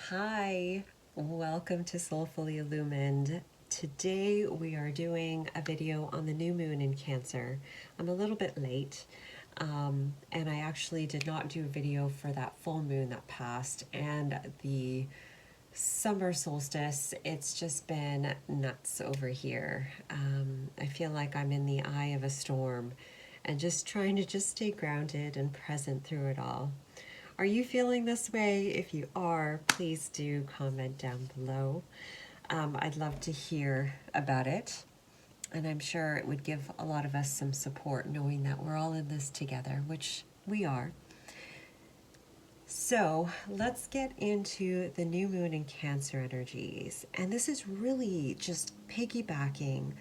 Hi, welcome to Soulfully Illumined. Today we are doing a video on the new moon in Cancer. I'm a little bit late, and I actually did not do a video for that full moon that passed and the summer solstice. It's just been nuts over here. I feel like I'm in the eye of a storm and just trying to just stay grounded and present through it all. Are you feeling this way? If you are, please do comment down below. I'd love to hear about it. And I'm sure it would give a lot of us some support knowing that we're all in this together, which we are. So let's get into the new moon in Cancer energies. And this is really just piggybacking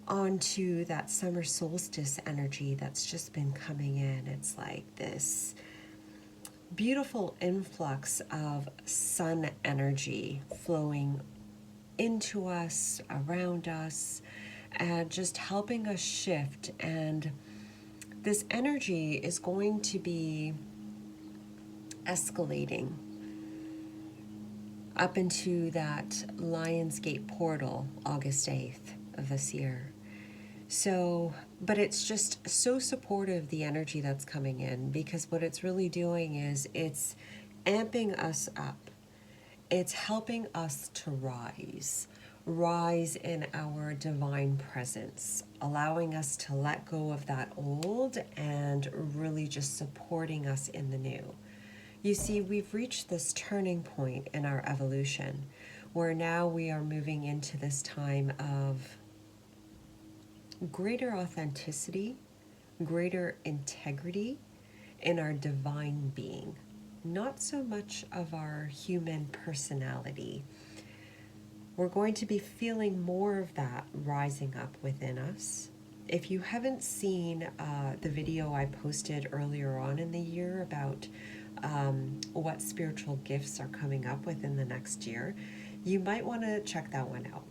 onto that summer solstice energy that's just been coming in. It's like this beautiful influx of sun energy flowing into us, around us, and just helping us shift. And this energy is going to be escalating up into that Lionsgate portal August 8th of this year. So, but it's just so supportive, the energy that's coming in, because what it's really doing is it's amping us up. It's helping us to rise in our divine presence, allowing us to let go of that old and really just supporting us in the new. You see, we've reached this turning point in our evolution where now we are moving into this time of greater authenticity, greater integrity in our divine being, not so much of our human personality. We're going to be feeling more of that rising up within us. If you haven't seen the video I posted earlier on in the year about what spiritual gifts are coming up within the next year, you might want to check that one out.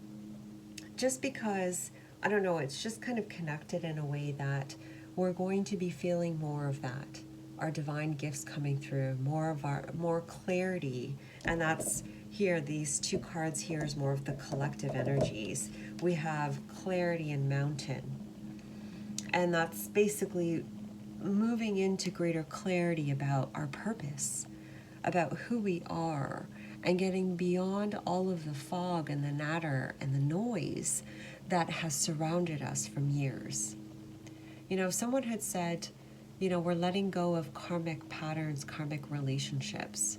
Just because, I don't know, it's just kind of connected in a way that we're going to be feeling more of that. Our divine gifts coming through, more clarity. And that's here, these two cards here is more of the collective energies. We have clarity and mountain. And that's basically moving into greater clarity about our purpose, about who we are, and getting beyond all of the fog and the natter and the noise that has surrounded us from years. You know, someone had said, you know, we're letting go of karmic patterns, karmic relationships.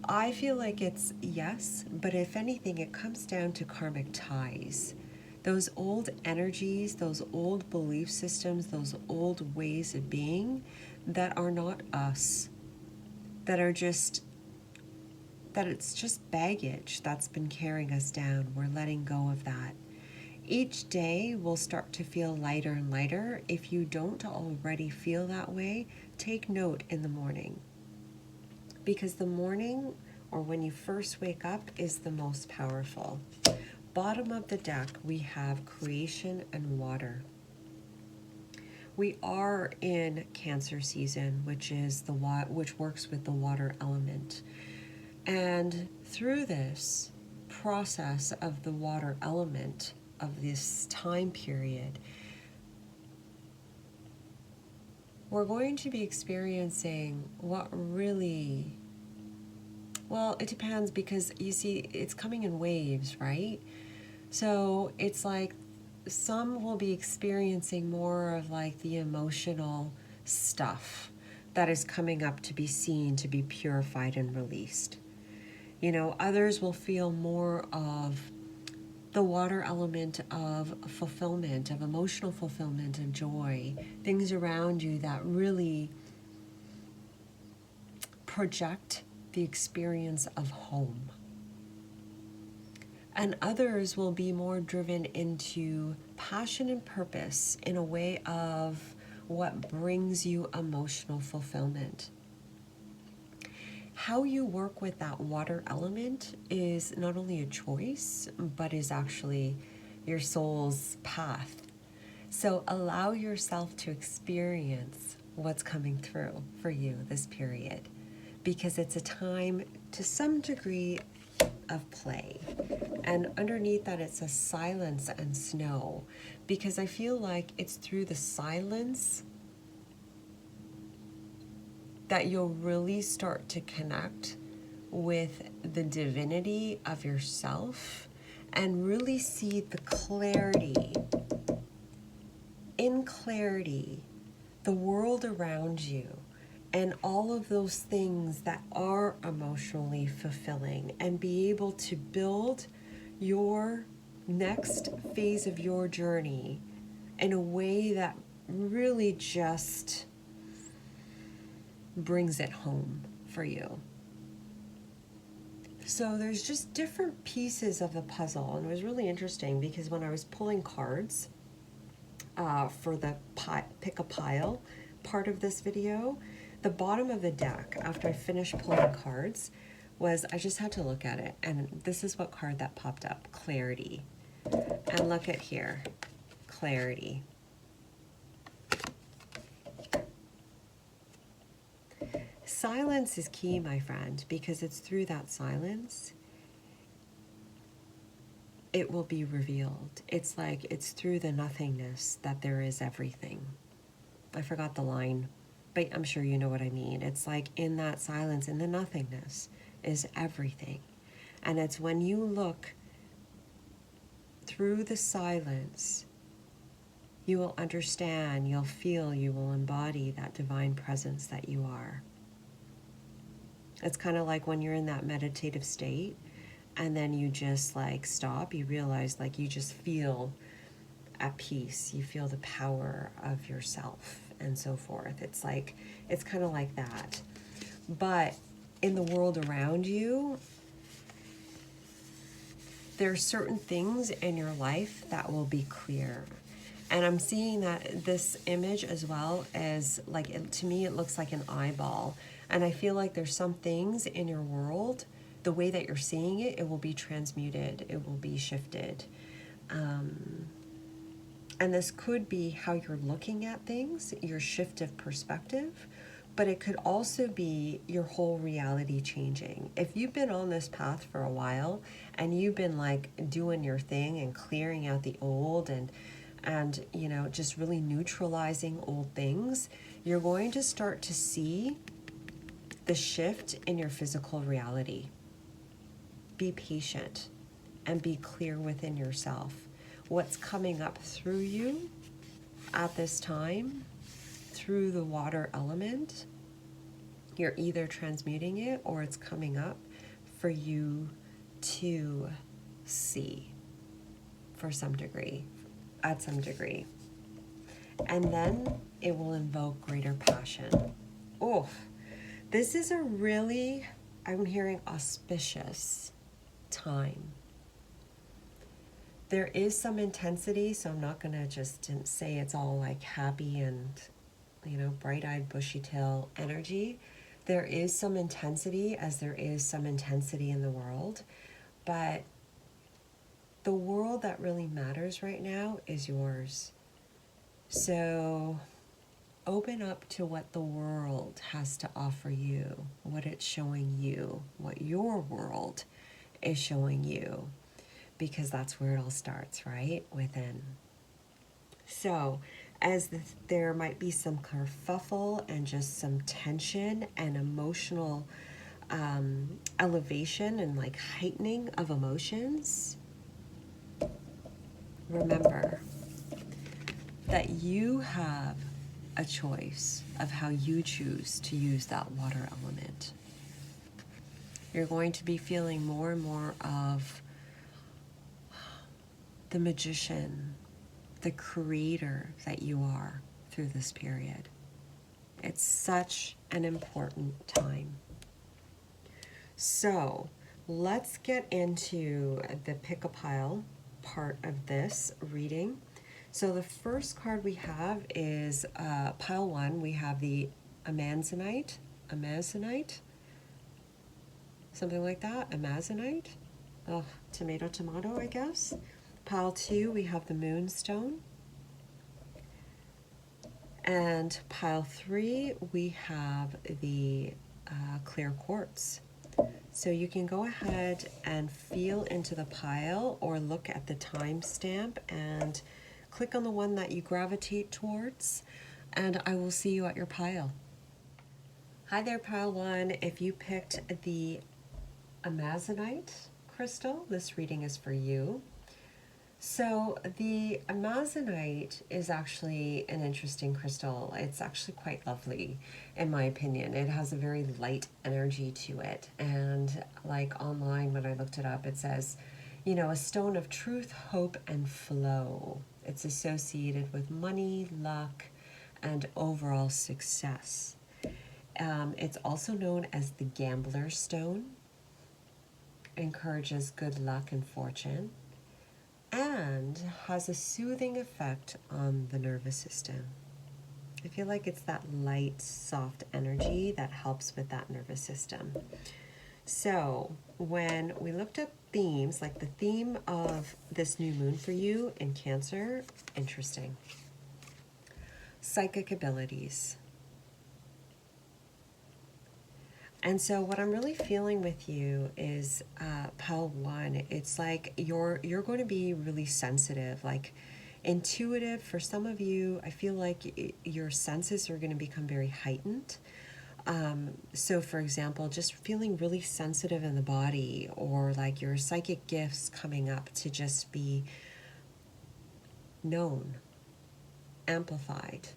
I feel like it's yes, but if anything, it comes down to karmic ties. Those old energies, those old belief systems, those old ways of being that are not us, that are just, that it's just baggage that's been carrying us down. We're letting go of that. Each day will start to feel lighter and lighter. If you don't already feel that way, take note in the morning. Because the morning, or when you first wake up, is the most powerful. Bottom of the deck, we have creation and water. We are in Cancer season, which is which works with the water element. And through this process of the water element of this time period, we're going to be experiencing what really, well, it depends, because you see, it's coming in waves, right? So it's like some will be experiencing more of like the emotional stuff that is coming up to be seen, to be purified and released. You know, others will feel more of the water element of fulfillment, of emotional fulfillment, of joy, things around you that really project the experience of home. And others will be more driven into passion and purpose in a way of what brings you emotional fulfillment. How you work with that water element is not only a choice, but is actually your soul's path. So allow yourself to experience what's coming through for you this period, because it's a time to some degree of play. And underneath that, it says silence and snow, because I feel like it's through the silence that you'll really start to connect with the divinity of yourself and really see the clarity, in clarity, the world around you and all of those things that are emotionally fulfilling, and be able to build your next phase of your journey in a way that really just brings it home for you. So there's just different pieces of the puzzle, and it was really interesting because when I was pulling cards for the pick a pile part of this video, the bottom of the deck, after I finished pulling cards, was I just had to look at it, and this is what card that popped up: clarity. And look at here, clarity. Silence is key, my friend, because it's through that silence it will be revealed. It's like it's through the nothingness that there is everything. I forgot the line, but I'm sure you know what I mean. It's like in that silence, in the nothingness, is everything. And it's when you look through the silence, you will understand, you'll feel, you will embody that divine presence that you are. It's kind of like when you're in that meditative state and then you just like stop, you realize like you just feel at peace, you feel the power of yourself and so forth. It's like, it's kind of like that. But in the world around you, there are certain things in your life that will be clear. And I'm seeing that this image as well as like, to me, it looks like an eyeball. And I feel like there's some things in your world, the way that you're seeing it, it will be transmuted, it will be shifted. And this could be how you're looking at things, your shift of perspective, but it could also be your whole reality changing. If you've been on this path for a while and you've been like doing your thing and clearing out the old and you know, just really neutralizing old things, you're going to start to see the shift in your physical reality. Be patient and be clear within yourself. What's coming up through you at this time, through the water element, you're either transmuting it or it's coming up for you to see for some degree, at some degree. And then it will invoke greater passion. Oh, this is a really, I'm hearing, auspicious time. There is some intensity, so I'm not gonna just say it's all like happy and, you know, bright-eyed, bushy-tail energy. There is some intensity, as there is some intensity in the world, but the world that really matters right now is yours. So open up to what the world has to offer you, what it's showing you, what your world is showing you, because that's where it all starts, right? Within. So as there might be some kerfuffle and just some tension and emotional elevation and like heightening of emotions, remember that you have a choice of how you choose to use that water element. You're going to be feeling more and more of the magician, the creator that you are through this period. It's such an important time. So let's get into the pick-a-pile part of this reading. So the first card we have is pile 1. We have the Amazonite, something like that, Amazonite. Oh, tomato, I guess. Pile 2, we have the Moonstone. And pile 3, we have the clear quartz. So you can go ahead and feel into the pile or look at the timestamp and click on the one that you gravitate towards, and I will see you at your pile. Hi there, pile one. If you picked the Amazonite crystal, this reading is for you. So the Amazonite is actually an interesting crystal. It's actually quite lovely, in my opinion. It has a very light energy to it. And like online, when I looked it up, it says, you know, a stone of truth, hope, and flow. It's associated with money, luck, and overall success. It's also known as the gambler's stone. Encourages good luck and fortune, and has a soothing effect on the nervous system. I feel like it's that light, soft energy that helps with that nervous system. So when we looked up themes, like the theme of this new moon for you in Cancer, interesting. Psychic abilities. And so what I'm really feeling with you is pile one. It's like you're going to be really sensitive, like intuitive. For some of you, I feel like your senses are going to become very heightened. So for example, just feeling really sensitive in the body, or like your psychic gifts coming up to just be known, amplified,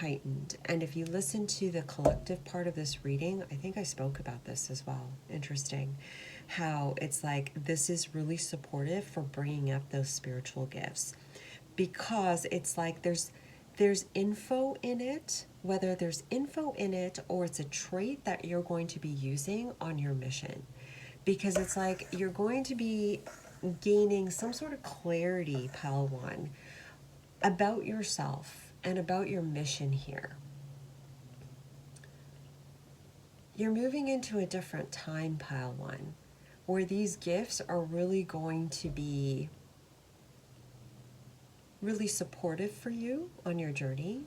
heightened. And if you listen to the collective part of this reading, I think I spoke about this as well. Interesting how it's like this is really supportive for bringing up those spiritual gifts, because it's like there's info in it, whether there's info in it or it's a trait that you're going to be using on your mission, because it's like you're going to be gaining some sort of clarity, pile one, about yourself and about your mission here. You're moving into a different time, pile one, where these gifts are really going to be really supportive for you on your journey,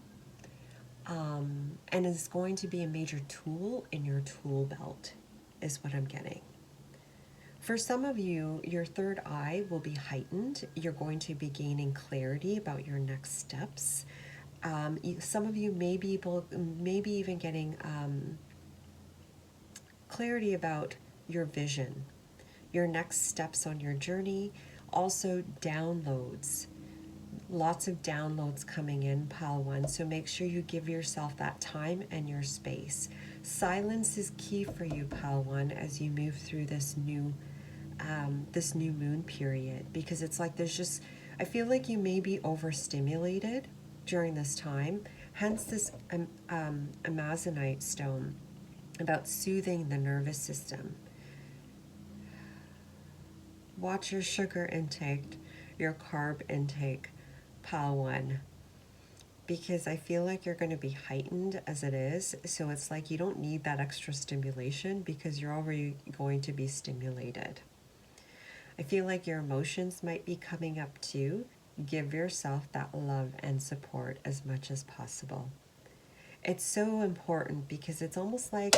and is going to be a major tool in your tool belt, is what I'm getting. For some of you, your third eye will be heightened. You're going to be gaining clarity about your next steps. Some of you may be even getting clarity about your vision, your next steps on your journey. Also downloads, lots of downloads coming in, pile one. So make sure you give yourself that time and your space. Silence is key for you, pile one, as you move through this new moon period, because it's like there's just, I feel like you may be overstimulated during this time, hence this Amazonite stone about soothing the nervous system. Watch your sugar intake, your carb intake, pile one, because I feel like you're going to be heightened as it is. So it's like you don't need that extra stimulation because you're already going to be stimulated. I feel like your emotions might be coming up too. Give yourself that love and support as much as possible. It's so important because it's almost like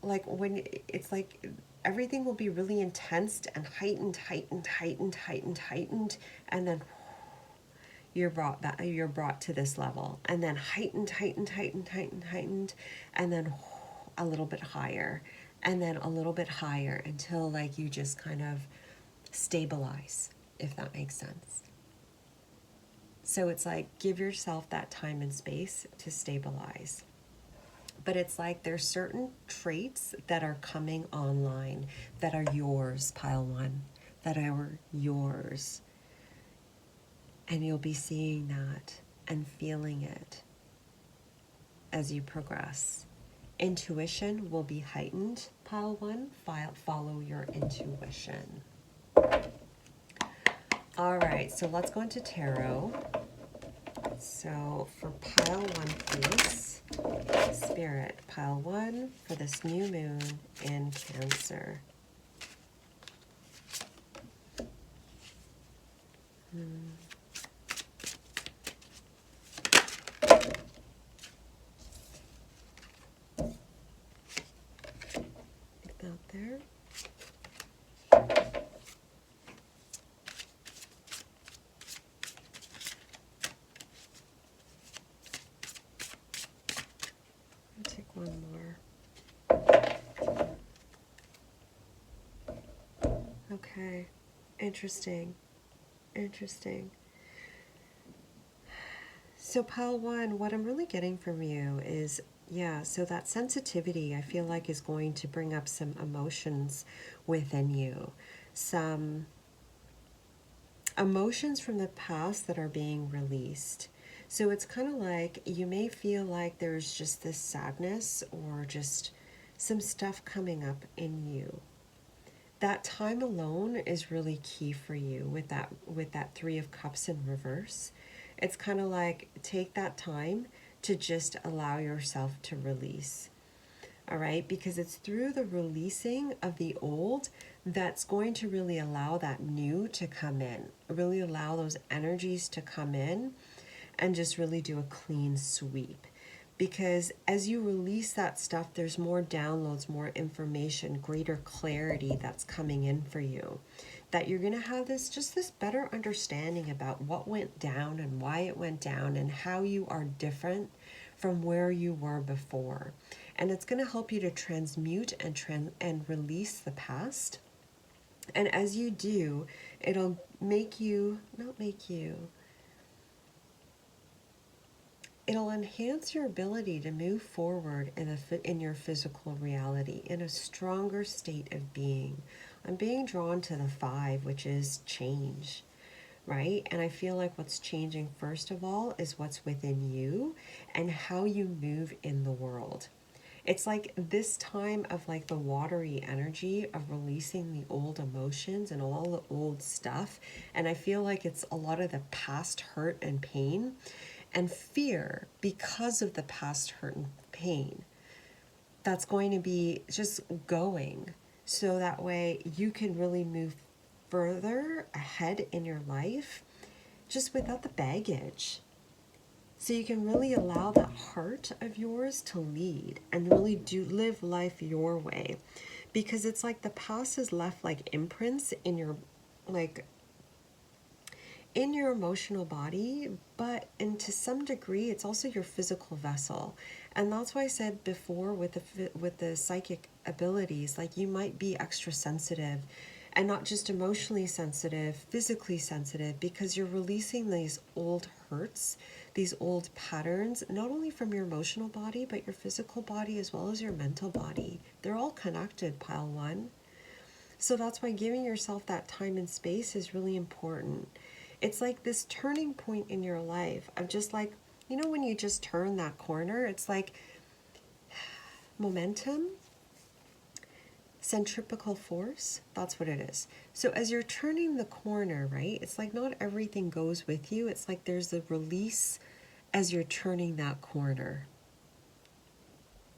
when it's like everything will be really intense and heightened, and then you're brought to this level, and then heightened, and then a little bit higher, and then a little bit higher, until like you just kind of stabilize, if that makes sense. So it's like, give yourself that time and space to stabilize. But it's like there's certain traits that are coming online that are yours, pile one, that are yours. And you'll be seeing that and feeling it as you progress. Intuition will be heightened, pile one. Follow your intuition. All right, so let's go into tarot. So for pile one, please, Spirit, pile one for this new moon in Cancer. there. I'll take one more. Okay, interesting, interesting. So pile one, what I'm really getting from you is, yeah, so that sensitivity I feel like is going to bring up some emotions within you. Some emotions from the past that are being released. So it's kind of like you may feel like there's just this sadness or just some stuff coming up in you. That time alone is really key for you with that 3 of Cups in reverse. It's kind of like take that time to just allow yourself to release. All right, because it's through the releasing of the old that's going to really allow that new to come in, really allow those energies to come in and just really do a clean sweep. Because as you release that stuff, there's more downloads, more information, greater clarity that's coming in for you. That you're going to have this better understanding about what went down and why it went down and how you are different from where you were before. And it's going to help you to transmute and release the past. And as you do, it'll it'll enhance your ability to move forward in your physical reality in a stronger state of being. I'm being drawn to the 5, which is change, right? And I feel like what's changing first of all is what's within you and how you move in the world. It's like this time of like the watery energy of releasing the old emotions and all the old stuff. And I feel like it's a lot of the past hurt and pain and fear because of the past hurt and pain. That's going to be just going. So that way you can really move further ahead in your life just without the baggage. So you can really allow that heart of yours to lead and really do live life your way. Because it's like the past has left like imprints in your emotional body, and to some degree it's also your physical vessel. And that's why I said before with the psychic abilities, like you might be extra sensitive and not just emotionally sensitive, physically sensitive, because you're releasing these old hurts, these old patterns, not only from your emotional body, but your physical body as well as your mental body. They're all connected, pile one. So that's why giving yourself that time and space is really important. It's like this turning point in your life of just like, when you just turn that corner, it's like momentum, centripetal force, that's what it is. So as you're turning the corner, right, it's like not everything goes with you. It's like there's a release as you're turning that corner.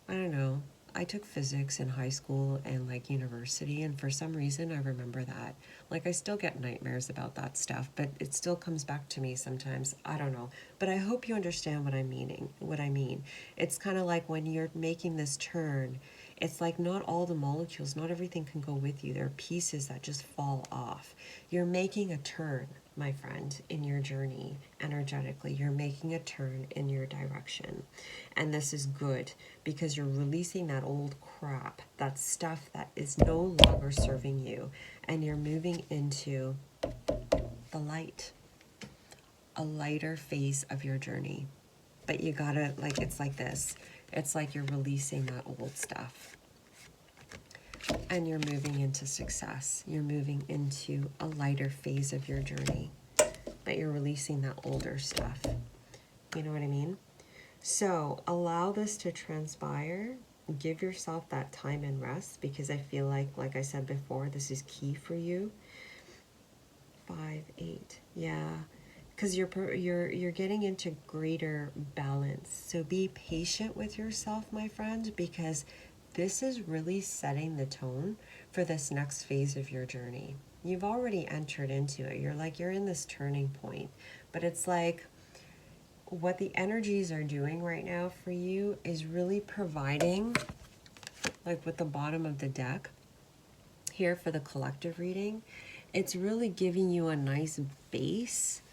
I don't know. I took physics in high school and like university, and for some reason I remember that. Like I still get nightmares about that stuff, but it still comes back to me sometimes. I don't know. But I hope you understand what I mean. It's kind of like when you're making this turn, it's like not all the molecules, not everything can go with you. There are pieces that just fall off. You're making a turn, my friend, in your journey energetically. You're making a turn in your direction. And this is good because you're releasing that old crap, that stuff that is no longer serving you. And you're moving into the light, a lighter phase of your journey. But you gotta, like, it's like this. It's like you're releasing that old stuff. And you're moving into success. You're moving into a lighter phase of your journey. But you're releasing that older stuff. You know what I mean? So allow this to transpire. Give yourself that time and rest, because I feel like I said before, this is key for you. 5, 8, yeah. Because you're getting into greater balance. So be patient with yourself, my friend, because this is really setting the tone for this next phase of your journey. You've already entered into it. You're in this turning point. But it's like what the energies are doing right now for you is really providing, like with the bottom of the deck, here for the collective reading, it's really giving you a nice base.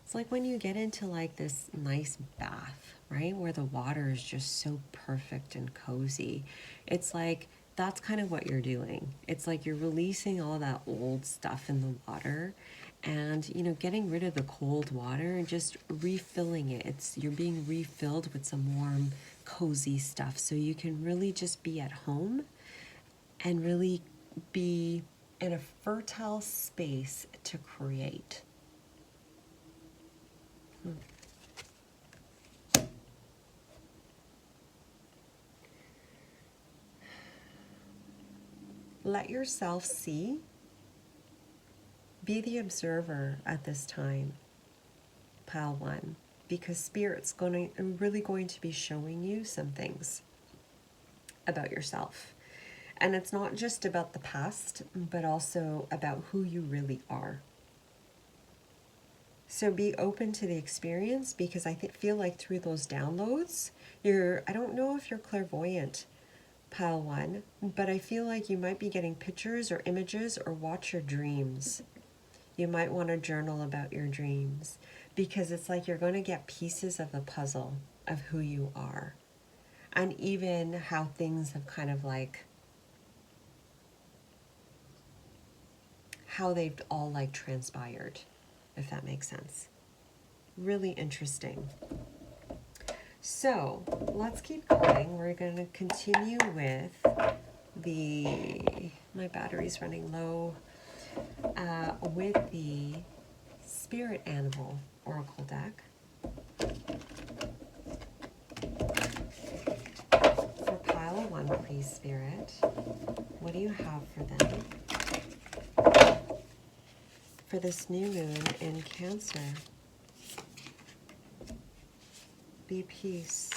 It's like when you get into like this nice bath, right? Where the water is just so perfect and cozy. It's like, that's kind of what you're doing. It's like you're releasing all that old stuff in the water and, you know, getting rid of the cold water and just refilling it. You're being refilled with some warm, cozy stuff. So you can really just be at home and really be in a fertile space to create. Let yourself see. Be the observer at this time, pile 1, because Spirit's really going to be showing you some things about yourself. And it's not just about the past, but also about who you really are. So be open to the experience, because I feel like through those downloads, I don't know if you're clairvoyant, pile 1, but I feel like you might be getting pictures or images or watch your dreams. You might want to journal about your dreams, because it's like you're going to get pieces of the puzzle of who you are, and even how things have kind of like, how they've all like transpired, if that makes sense. Really interesting. So let's keep going. We're going to continue with my battery's running low, with the Spirit Animal Oracle deck. For pile 1, please, Spirit. What do you have for them? For this new moon in Cancer. Be peace.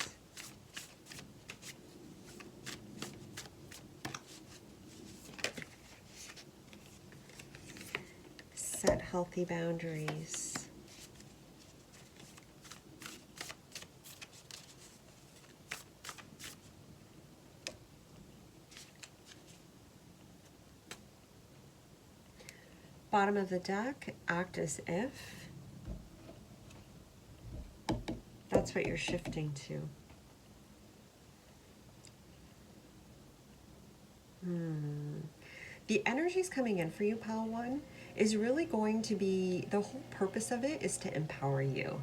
Set healthy boundaries. Bottom of the deck, act as if. That's what you're shifting to. The energies coming in for you, pile 1, is really going to be, the whole purpose of it is to empower you.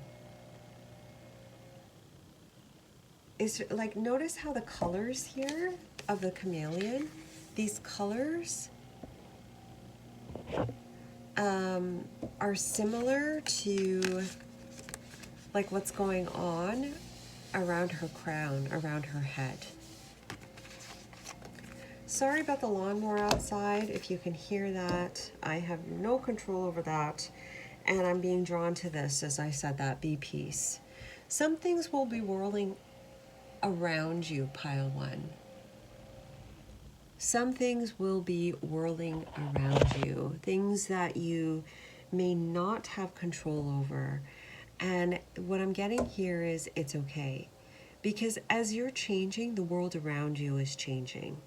Is like, notice how the colors here of the chameleon, these colors are similar to like what's going on around her crown, around her head. Sorry about the lawnmower outside, if you can hear that. I have no control over that, and I'm being drawn to this as I said that, be peace. Some things will be whirling around you, pile 1. Some things will be whirling around you, things that you may not have control over. And what I'm getting here is it's okay, because as you're changing, the world around you is changing.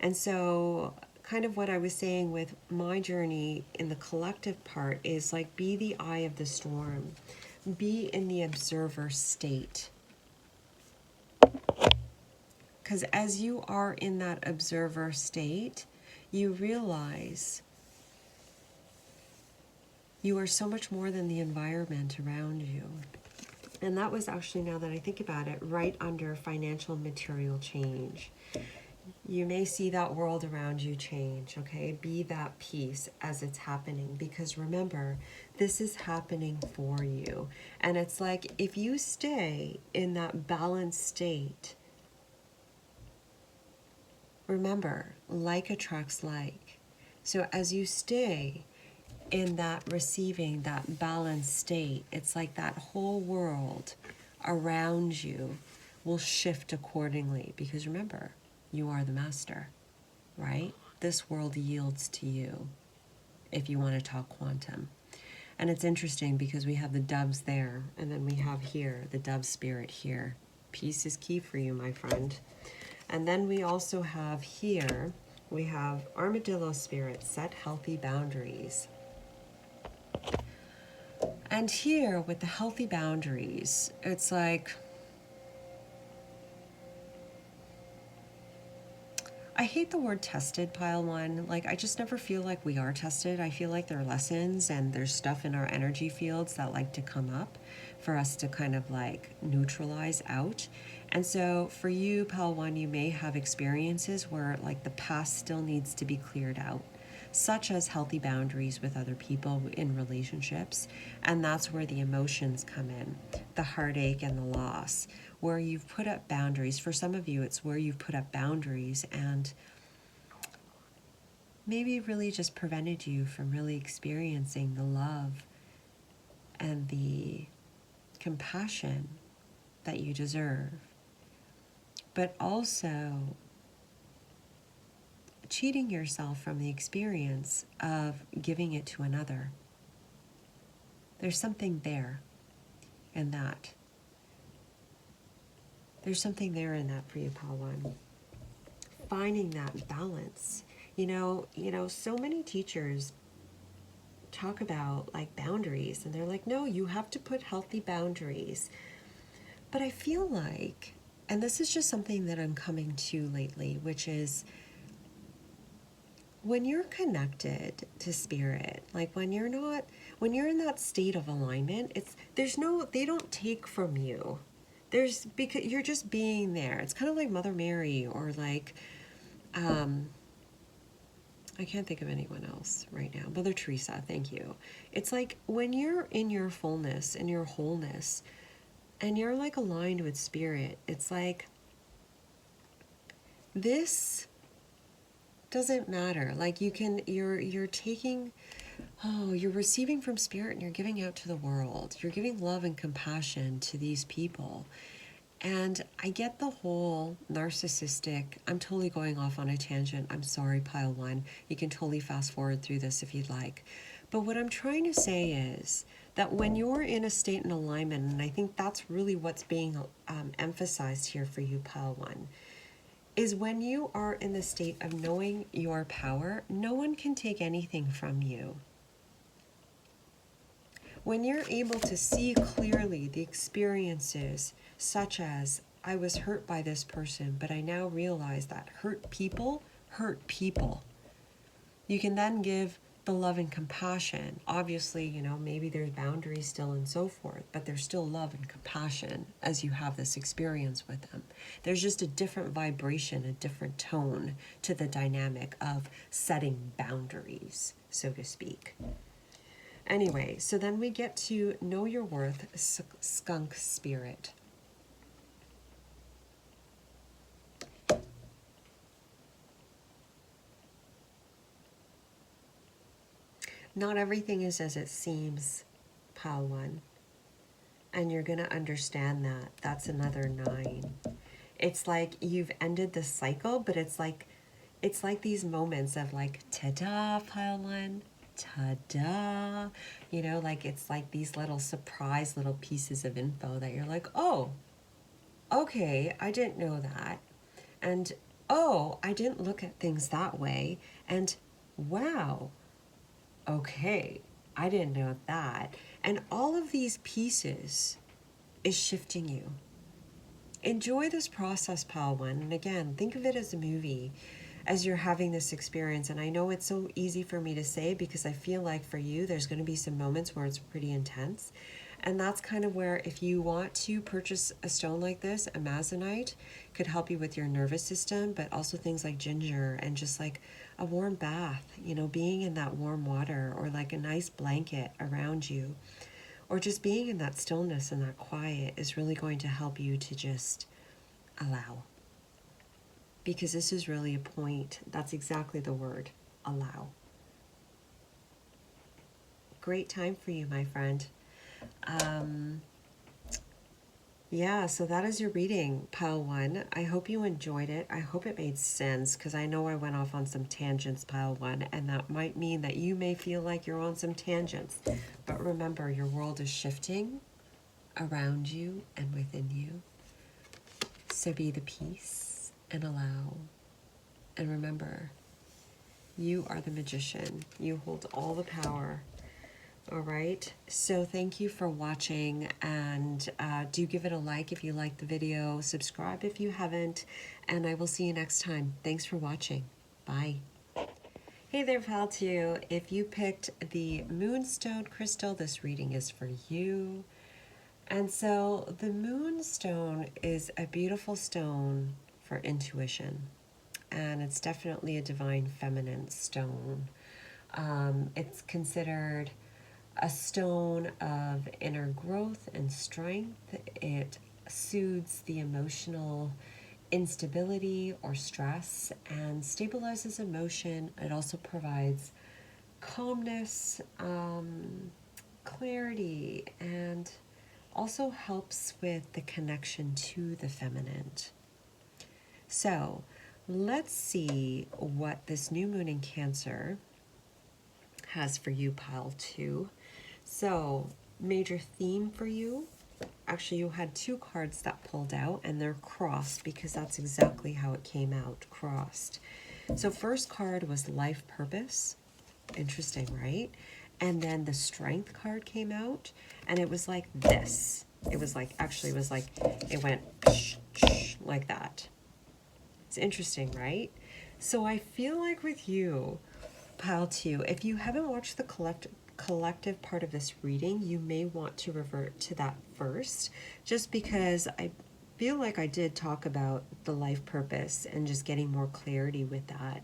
And so kind of what I was saying with my journey in the collective part is like, be the eye of the storm, be in the observer state. Because as you are in that observer state, you realize you are so much more than the environment around you. And that was actually, now that I think about it, right under financial material change. You may see that world around you change, okay? Be that peace as it's happening, because remember, this is happening for you. And it's like, if you stay in that balanced state, remember, like attracts like. So as you stay in that receiving, that balanced state, it's like that whole world around you will shift accordingly, because remember, you are the master, right? This world yields to you, if you want to talk quantum. And it's interesting because we have the doves there, and then we have here, the dove spirit here. Peace is key for you, my friend. And then we also have here We have Armadillo Spirit, set healthy boundaries. And here with the healthy boundaries, it's like, I hate the word tested, pile one. Like, I just never feel like we are tested. I feel like there are lessons and there's stuff in our energy fields that like to come up for us to kind of like neutralize out. And so for you, pile one, you may have experiences where like the past still needs to be cleared out, such as healthy boundaries with other people in relationships. And that's where the emotions come in, the heartache and the loss, where you've put up boundaries. For some of you, it's where you've put up boundaries and maybe really just prevented you from really experiencing the love and the compassion that you deserve. But also cheating yourself from the experience of giving it to another. There's something there in that. There's something there in that for you, Pawan. Finding that balance. You know, so many teachers talk about like boundaries and they're like, no, you have to put healthy boundaries. But I feel like, and this is just something that I'm coming to lately, which is when you're connected to spirit, like when you're in that state of alignment, they don't take from you. Because you're just being there. It's kind of like Mother Mary or like, I can't think of anyone else right now. Mother Teresa, thank you. It's like when you're in your fullness, in your wholeness, and you're like aligned with spirit, it's like this doesn't matter. Like you're taking, you're receiving from spirit and you're giving out to the world. You're giving love and compassion to these people. And I get the whole narcissistic, I'm totally going off on a tangent. I'm sorry, pile one. You can totally fast forward through this if you'd like. But what I'm trying to say is that when you're in a state in alignment, and I think that's really what's being emphasized here for you, pile one, is when you are in the state of knowing your power, no one can take anything from you. When you're able to see clearly the experiences, such as, I was hurt by this person, but I now realize that hurt people, you can then give the love and compassion. Obviously, you know, maybe there's boundaries still and so forth, but there's still love and compassion as you have this experience with them. There's just a different vibration, a different tone to the dynamic of setting boundaries, so to speak. Anyway, so then we get to know your worth, skunk spirit. Not everything is as it seems, pile one. And you're going to understand that. That's another 9. It's like you've ended the cycle, but it's like these moments of like, ta-da, pile one. Ta-da, you know, like it's like these little surprise little pieces of info that you're like, oh, okay, I didn't know that, and oh, I didn't look at things that way, and wow, okay, I didn't know that. And all of these pieces is shifting you. Enjoy this process, pal one, and again, think of it as a movie as you're having this experience. And I know it's so easy for me to say because I feel like for you, there's going to be some moments where it's pretty intense. And that's kind of where, if you want to purchase a stone like this, amazonite could help you with your nervous system, but also things like ginger and just like a warm bath, you know, being in that warm water, or like a nice blanket around you, or just being in that stillness and that quiet is really going to help you to just allow. Because this is really a point. That's exactly the word, allow. Great time for you, my friend. Yeah, so that is your reading, pile one. I hope you enjoyed it. I hope it made sense, because I know I went off on some tangents, pile one, and that might mean that you may feel like you're on some tangents. But remember, your world is shifting around you and within you. So be the peace and allow. And remember, You are the magician. You hold all the power. All right. So thank you for watching, and do give it a like if you liked the video. Subscribe if you haven't, and I will see you next time. Thanks for watching. Bye. Hey there, pal, too. If you picked the Moonstone Crystal, this reading is for you. And so the Moonstone is a beautiful stone for intuition, and it's definitely a divine feminine stone. It's considered a stone of inner growth and strength. It soothes the emotional instability or stress and stabilizes emotion. It also provides calmness, clarity, and also helps with the connection to the feminine. So let's see what this new moon in Cancer has for you, pile 2. So major theme for you. Actually, you had 2 cards that pulled out, and they're crossed because that's exactly how it came out, crossed. So first card was life purpose. Interesting, right? And then the strength card came out, and it was like this. It was like, actually, it was like, it went like that. It's interesting, right? So I feel like with you, pile 2, if you haven't watched the collective part of this reading, you may want to revert to that first, just because I feel like I did talk about the life purpose and just getting more clarity with that.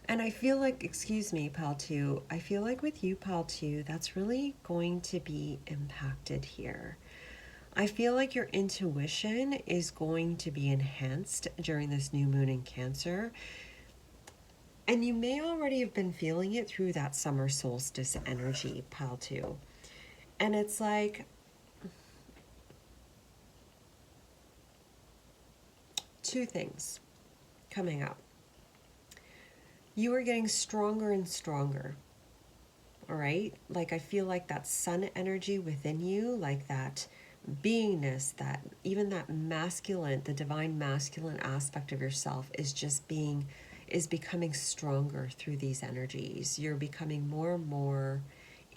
And I feel like, excuse me, pal 2, I feel like with you, pal 2, that's really going to be impacted here. I feel like your intuition is going to be enhanced during this new moon in Cancer. And you may already have been feeling it through that summer solstice energy, pal 2. And it's like, two things coming up. You are getting stronger and stronger, all right? Like, I feel like that sun energy within you, like that beingness, that even that masculine, the divine masculine aspect of yourself is becoming stronger through these energies. You're becoming more and more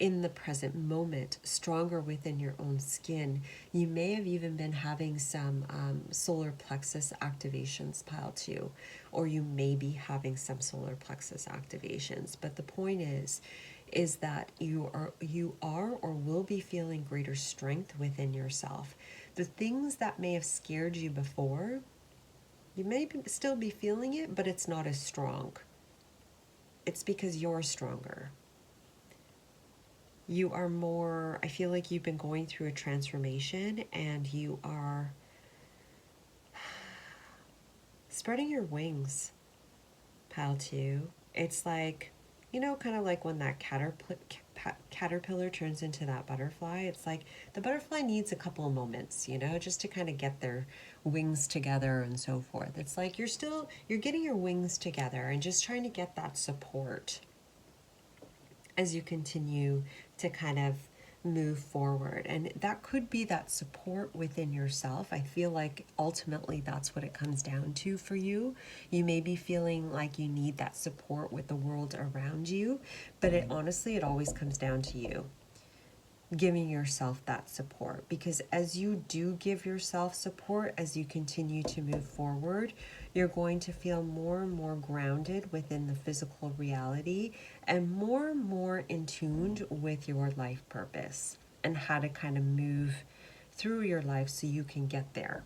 in the present moment, stronger within your own skin. You may have even been having some solar plexus activations, pile 2, or you may be having some solar plexus activations. But the point is that you are or will be feeling greater strength within yourself. The things that may have scared you before, you may still be feeling it, but it's not as strong. It's because you're stronger. You are more, I feel like you've been going through a transformation, and you are spreading your wings, pile 2. It's like, you know, kind of like when that caterpillar turns into that butterfly. It's like the butterfly needs a couple of moments, you know, just to kind of get their wings together and so forth. It's like you're getting your wings together and just trying to get that support as you continue to kind of move forward. And that could be that support within yourself. I feel like ultimately that's what it comes down to for you. You may be feeling like you need that support with the world around you, but it always comes down to you giving yourself that support. Because as you do give yourself support, as you continue to move forward, you're going to feel more and more grounded within the physical reality, and more in tune with your life purpose and how to kind of move through your life so you can get there.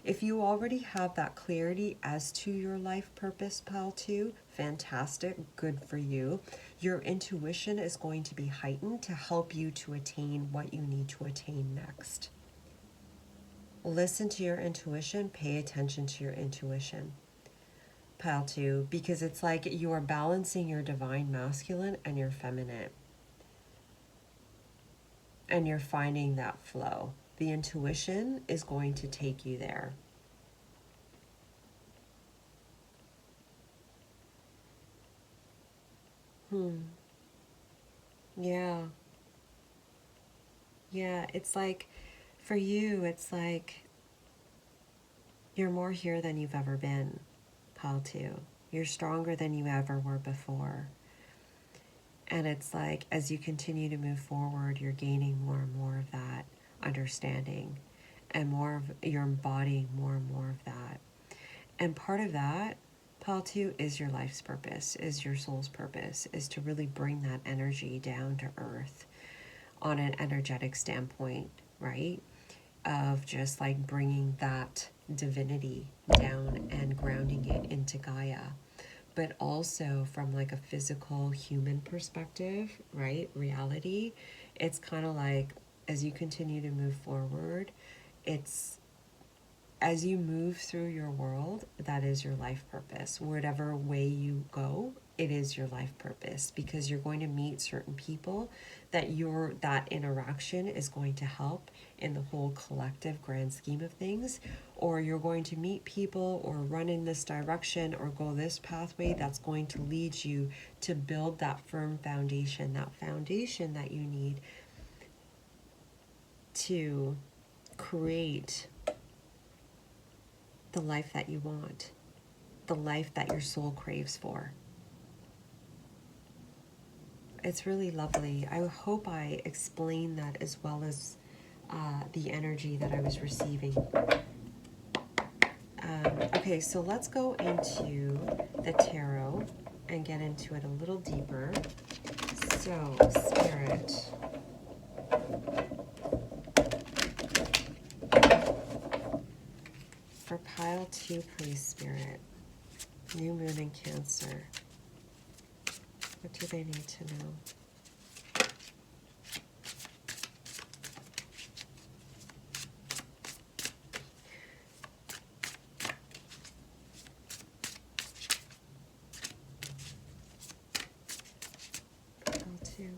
If you already have that clarity as to your life purpose, pal 2, fantastic, good for you. Your intuition is going to be heightened to help you to attain what you need to attain next. Listen to your intuition, pay attention to your intuition, pal 2, because it's like you are balancing your divine masculine and your feminine. And you're finding that flow. The intuition is going to take you there. Yeah. Yeah, it's like, for you, it's like You're more here than you've ever been, pile 2. You're stronger than you ever were before. And it's like, as you continue to move forward, you're gaining more and more of that understanding, and more of, you're embodying more and more of that. And part of that, pile 2, is your life's purpose, is your soul's purpose, is to really bring that energy down to earth on an energetic standpoint, right? Of just like bringing that divinity down and grounding it into Gaia. But also from like a physical human perspective, right? Reality, it's kind of like, as you continue to move forward, it's, as you move through your world, that is your life purpose. Whatever way you go, it is your life purpose, because you're going to meet certain people that that interaction is going to help in the whole collective grand scheme of things, or you're going to meet people or run in this direction or go this pathway that's going to lead you to build that firm foundation, that you need to create the life that you want, the life that your soul craves for. It's really lovely. I hope I explained that as well as the energy that I was receiving. Okay, so let's go into the tarot and get into it a little deeper. So, Spirit. For pile 2, please, Spirit. New moon in Cancer. What do they need to know? Pile 2.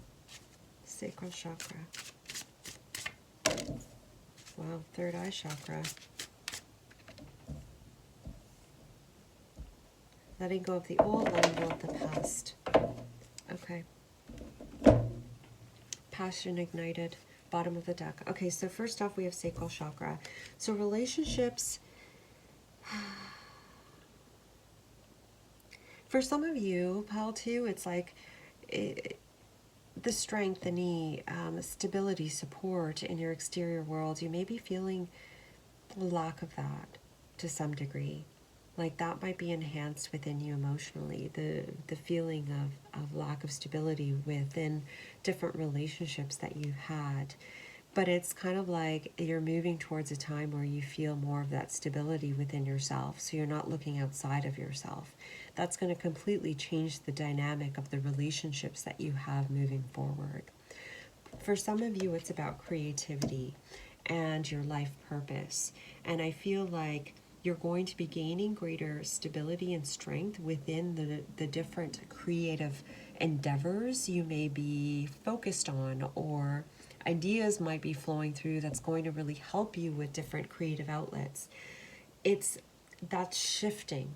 Sacral chakra. Wow, third eye chakra. Letting go of the old, letting go of the past. Okay. Passion ignited. Bottom of the deck. Okay, so first off, we have sacral chakra. So relationships. For some of you, pile 2, it's like the strength, the stability, support in your exterior world. You may be feeling lack of that to some degree. Like that might be enhanced within you emotionally, the feeling of lack of stability within different relationships that you've had. But it's kind of like you're moving towards a time where you feel more of that stability within yourself, so you're not looking outside of yourself. That's going to completely change the dynamic of the relationships that you have moving forward. For some of you, it's about creativity and your life purpose. And I feel like you're going to be gaining greater stability and strength within the different creative endeavors you may be focused on, or ideas might be flowing through that's going to really help you with different creative outlets. It's that shifting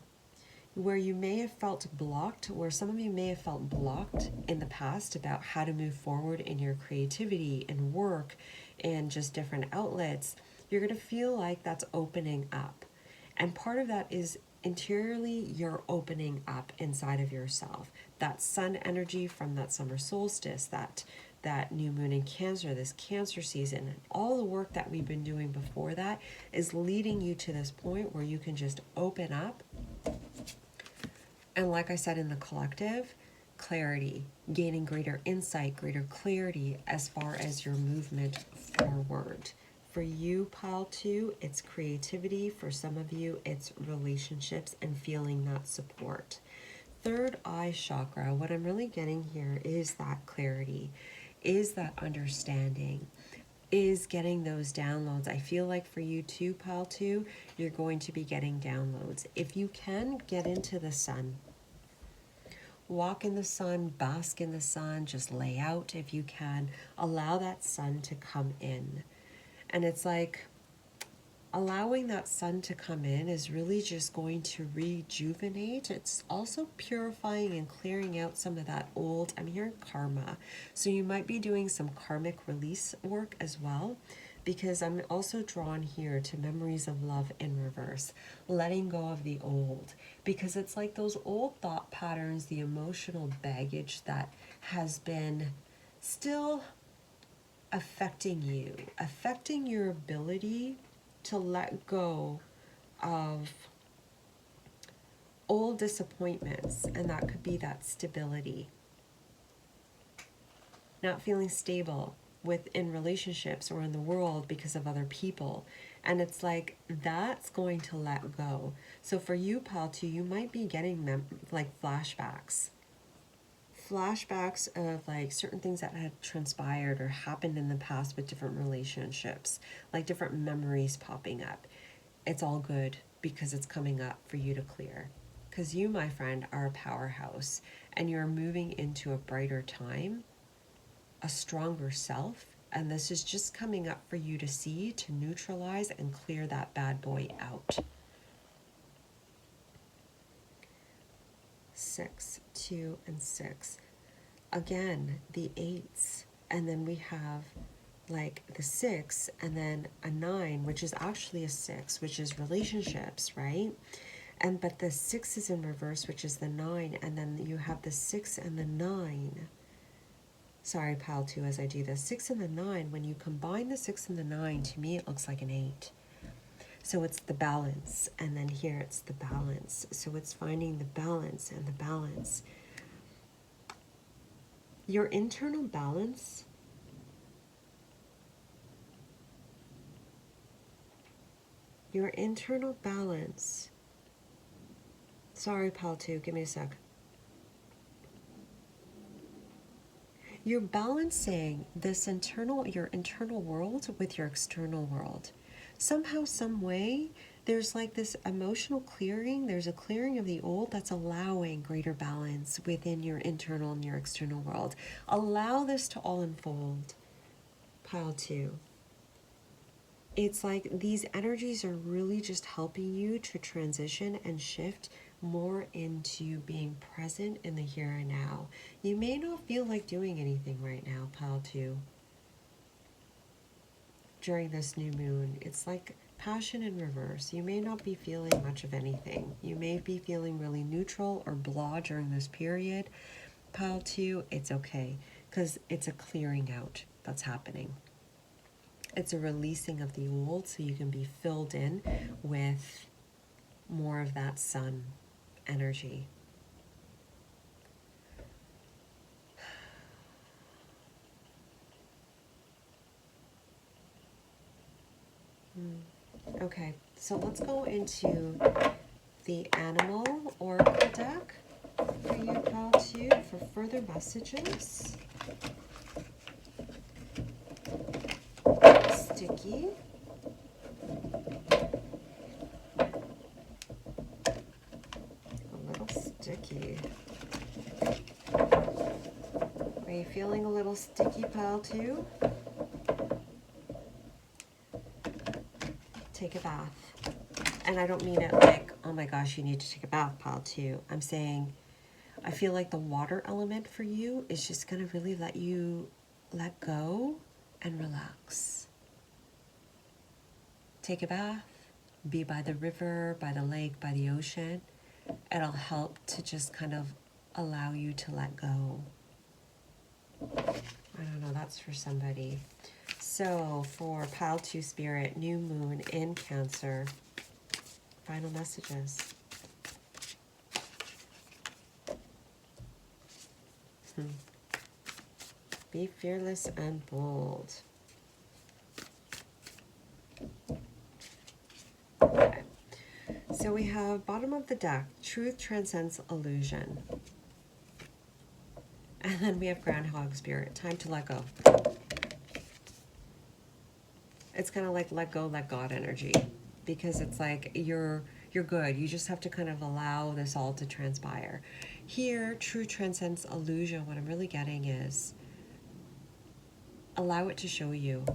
where you may have felt blocked, where some of you may have felt blocked in the past about how to move forward in your creativity and work and just different outlets. You're going to feel like that's opening up. And part of that is interiorly you're opening up inside of yourself. That sun energy from that summer solstice, that new moon in Cancer, this Cancer season, and all the work that we've been doing before that is leading you to this point where you can just open up. And like I said, in the collective, clarity, gaining greater insight, greater clarity as far as your movement forward. For you, pile 2, it's creativity. For some of you, it's relationships and feeling that support. Third eye chakra, what I'm really getting here is that clarity, is that understanding, is getting those downloads. I feel like for you too, pile 2, you're going to be getting downloads. If you can get into the sun, walk in the sun, bask in the sun, just lay out if you can, allow that sun to come in. And it's like allowing that sun to come in is really just going to rejuvenate. It's also purifying and clearing out some of that old, I'm hearing karma. So you might be doing some karmic release work as well. because I'm also drawn here to memories of love in reverse, letting go of the old, because it's like those old thought patterns, the emotional baggage that has been still affecting you, affecting your ability to let go of old disappointments, and that could be that stability. Not feeling stable within relationships or in the world because of other people. And it's like, that's going to let go. So for you, pal, too, you might be getting like flashbacks of like certain things that had transpired or happened in the past with different relationships, like different memories popping up. It's all good because it's coming up for you to clear. Because you, my friend, are a powerhouse and you're moving into a brighter time, a stronger self, and this is just coming up for you to see, to neutralize and clear that bad boy out. 6, 2, and 6. Again, the 8s, and then we have like the 6 and then a 9, which is actually a 6, which is relationships, right? And but the 6 is in reverse, which is the 9, and then you have the 6 and the 9. Sorry, pile 2, as I do this. 6 and the 9, when you combine the 6 and the 9, to me it looks like an 8. So it's the balance, and then here it's the balance. So it's finding the balance and the balance. Your internal balance Sorry, pal 2, give me a sec. You're balancing your internal world with your external world. Somehow, some way, there's like this emotional clearing. There's a clearing of the old that's allowing greater balance within your internal and your external world. Allow this to all unfold, pile 2. It's like these energies are really just helping you to transition and shift more into being present in the here and now. You may not feel like doing anything right now, pile 2. During this new moon, it's like passion in reverse. You may not be feeling much of anything. You may be feeling really neutral or blah during this period. Pile 2, it's okay, because it's a clearing out that's happening. It's a releasing of the old so you can be filled in with more of that sun energy. Okay, so let's go into the animal oracle deck for you, pal 2, for further messages. Sticky. A little sticky. Are you feeling a little sticky, pal 2? Take a bath. And I don't mean it like, oh my gosh, you need to take a bath, pal 2. I'm saying, I feel like the water element for you is just going to really let you let go and relax. Take a bath, be by the river, by the lake, by the ocean. It'll help to just kind of allow you to let go. I don't know, that's for somebody. So for pile 2 spirit, new moon in Cancer, final messages. Be fearless and bold. Okay. So we have bottom of the deck, truth transcends illusion. And then we have groundhog spirit, time to let go. It's kind of like let go, let God energy, because it's like you're good. You just have to kind of allow this all to transpire. Here, truth transcends illusion. What I'm really getting is allow it to show you.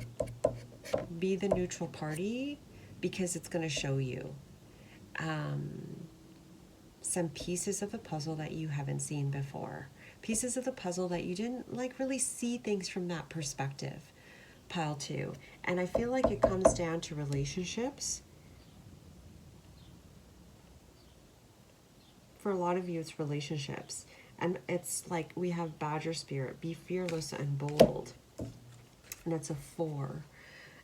Be the neutral party, because it's going to show you some pieces of the puzzle that you haven't seen before. Pieces of the puzzle that you didn't like really see things from that perspective. pile 2. And I feel like it comes down to relationships. For a lot of you, it's relationships. And it's like we have Badger Spirit, be fearless and bold. And it's a 4.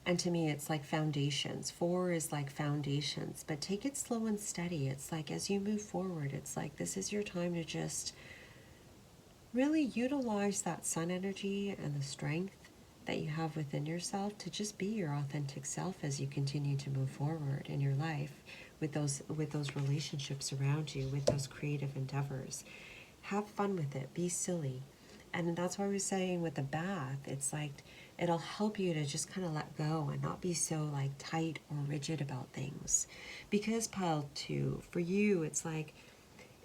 And to me, it's like foundations. 4 is like foundations, but take it slow and steady. It's like as you move forward, it's like this is your time to just really utilize that sun energy and the strength that you have within yourself to just be your authentic self as you continue to move forward in your life with those relationships around you, with those creative endeavors. Have fun with it. Be silly. And that's why I was saying with the bath, it's like it'll help you to just kind of let go and not be so like tight or rigid about things. Because pile 2, for you, it's like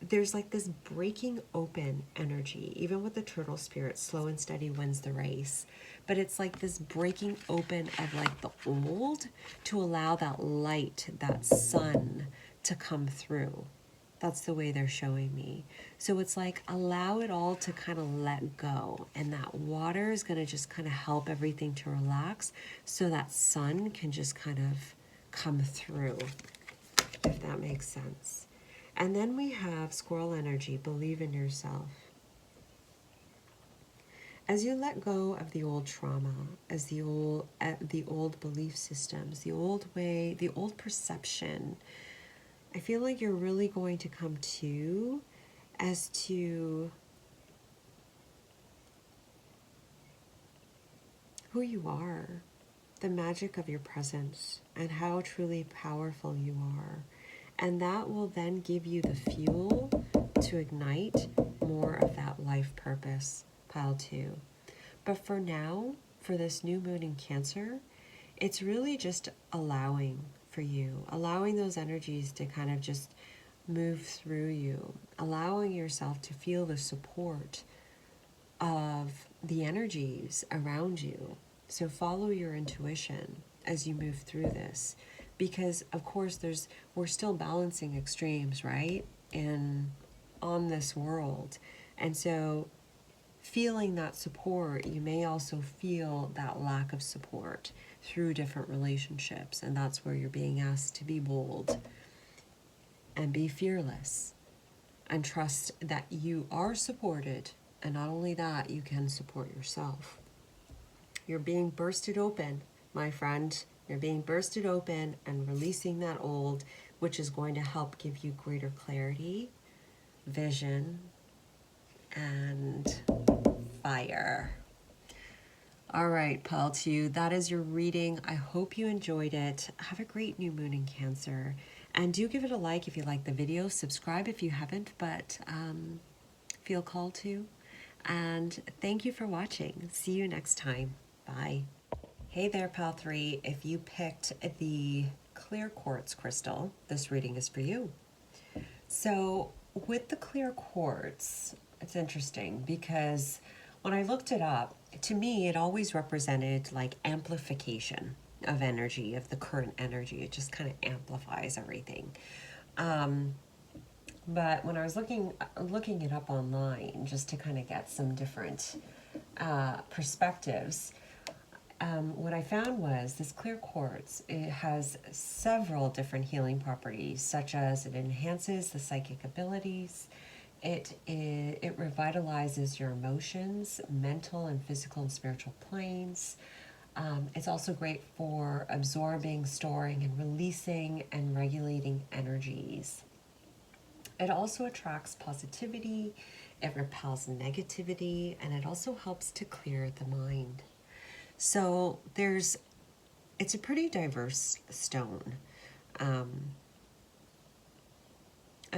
there's like this breaking open energy. Even with the turtle spirit, slow and steady wins the race. But it's like this breaking open of like the old to allow that light, that sun to come through. That's the way they're showing me. So it's like allow it all to kind of let go. And that water is going to just kind of help everything to relax so that sun can just kind of come through, if that makes sense. And then we have squirrel energy, believe in yourself. As you let go of the old trauma, as the old belief systems, the old way, the old perception, I feel like you're really going to come to as to who you are, the magic of your presence, and how truly powerful you are. And that will then give you the fuel to ignite more of that life purpose, pile 2. But for now, for this new moon in Cancer, it's really just allowing for you, allowing those energies to kind of just move through you, allowing yourself to feel the support of the energies around you. So follow your intuition as you move through this. Because of course we're still balancing extremes, right? On this world. And so feeling that support, you may also feel that lack of support through different relationships. And that's where you're being asked to be bold and be fearless and trust that you are supported. And not only that, you can support yourself. You're being bursted open, my friend. You're being bursted open and releasing that old, which is going to help give you greater clarity, vision, and fire. All right, pile 2, that is your reading. I hope you enjoyed it. Have a great new moon in Cancer. And do give it a like if you like the video. Subscribe if you haven't, but feel called to. And thank you for watching. See you next time. Bye. Hey there, pile 3. If you picked the clear quartz crystal, this reading is for you. So with the clear quartz, it's interesting because when I looked it up, to me, it always represented like amplification of energy, of the current energy. It just kind of amplifies everything. But when I was looking it up online, just to kind of get some different perspectives, what I found was this clear quartz, it has several different healing properties, such as it enhances the psychic abilities, it revitalizes your emotions, mental and physical and spiritual planes. It's also great for absorbing, storing, and releasing and regulating energies. It also attracts positivity, it repels negativity, and it also helps to clear the mind. So it's a pretty diverse stone, a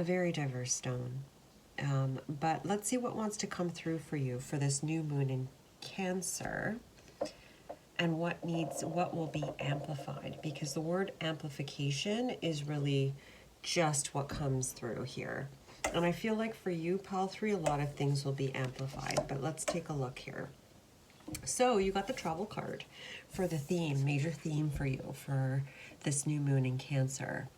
very diverse stone. But let's see what wants to come through for you for this new moon in Cancer, and what will be amplified, because the word amplification is really just what comes through here. And I feel like for you, pile 3, a lot of things will be amplified, but let's take a look here. So you got the travel card for the theme, major theme for you for this new moon in Cancer.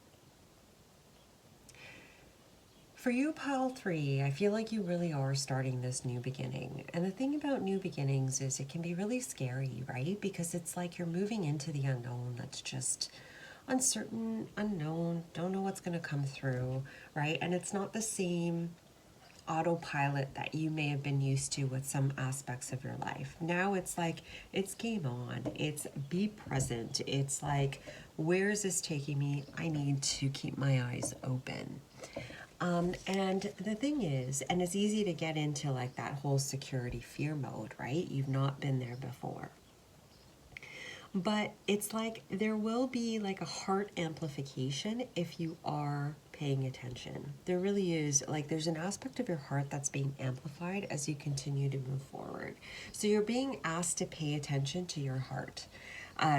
For you, pile three, I feel like you really are starting this new beginning. And the thing about new beginnings is it can be really scary, right? Because it's like you're moving into the unknown that's just uncertain, unknown, don't know what's going to come through, right? And it's not the same autopilot that you may have been used to with some aspects of your life. Now it's like, it's game on. It's be present. It's like, where is this taking me? I need to keep my eyes open. And the thing is, and it's easy to get into like that whole security fear mode, right? You've not been there before. But it's like there will be like a heart amplification if you are paying attention. There really is, like there's an aspect of your heart that's being amplified as you continue to move forward. So you're being asked to pay attention to your heart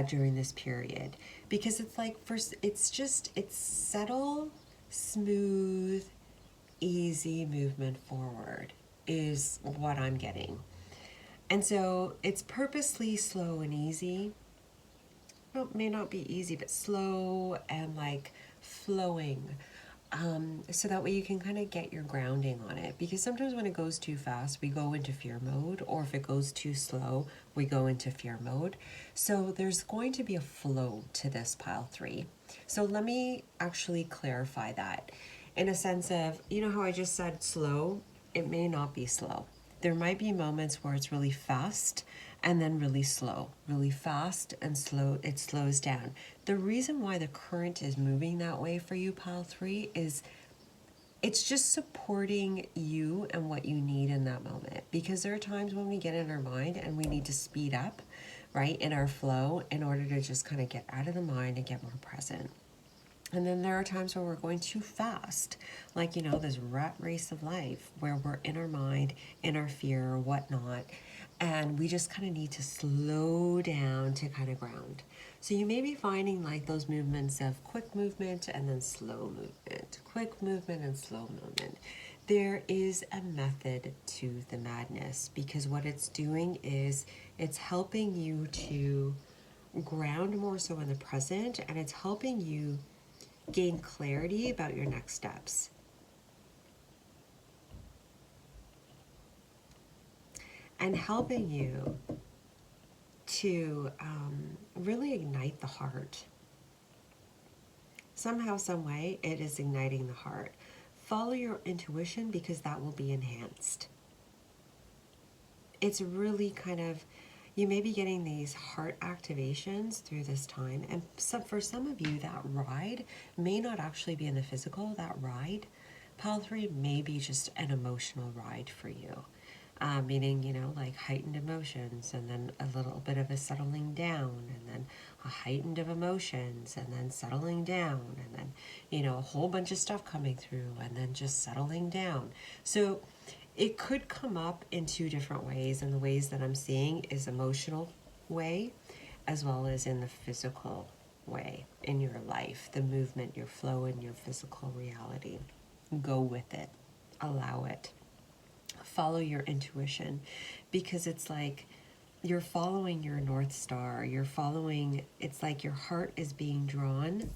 during this period, because it's like first, it's subtle, smooth, easy movement forward is what I'm getting. And so it's purposely slow and easy. Well, it may not be easy, but slow and like flowing. So that way you can kind of get your grounding on it. Because sometimes when it goes too fast, we go into fear mode, or if it goes too slow, we go into fear mode. So there's going to be a flow to this pile three. So let me actually clarify that in a sense of, you know how I just said slow? It may not be slow. There might be moments where it's really fast and then really slow, really fast and slow, it slows down. The reason why the current is moving that way for you, pile three, is it's just supporting you and what you need in that moment. Because there are times when we get in our mind and we need to speed up, right, in our flow in order to just kind of get out of the mind and get more present. And then there are times where we're going too fast, like, you know, this rat race of life where we're in our mind, in our fear, or whatnot, and we just kind of need to slow down to kind of ground. So you may be finding like those movements of quick movement and then slow movement, quick movement and slow movement. There is a method to the madness, because what it's doing is it's helping you to ground more so in the present, and it's helping you gain clarity about your next steps. And helping you to really ignite the heart. Somehow, some way, it is igniting the heart. Follow your intuition, because that will be enhanced. It's really kind of, you may be getting these heart activations through this time. And for some of you, that ride may not actually be in the physical. That ride, pile three, may be just an emotional ride for you. Meaning, you know, like heightened emotions, and then a little bit of a settling down, and then a heightened of emotions, and then settling down, and then, you know, a whole bunch of stuff coming through, and then just settling down. So it could come up in two different ways, and the ways that I'm seeing is emotional way as well as in the physical way in your life, the movement, your flow, and your physical reality. Go with it, allow it, follow your intuition, because it's like you're following your North Star, you're following, it's like your heart is being drawn.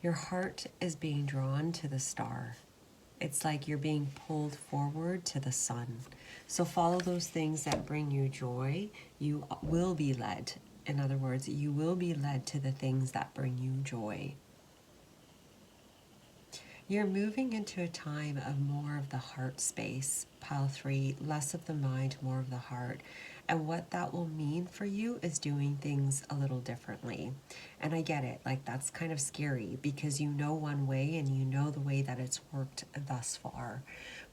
Your heart is being drawn to the star. It's like you're being pulled forward to the sun. So follow those things that bring you joy. You will be led. In other words, you will be led to the things that bring you joy. You're moving into a time of more of the heart space, pile three, less of the mind, more of the heart. And what that will mean for you is doing things a little differently. And I get it, like that's kind of scary, because you know one way and you know the way that it's worked thus far.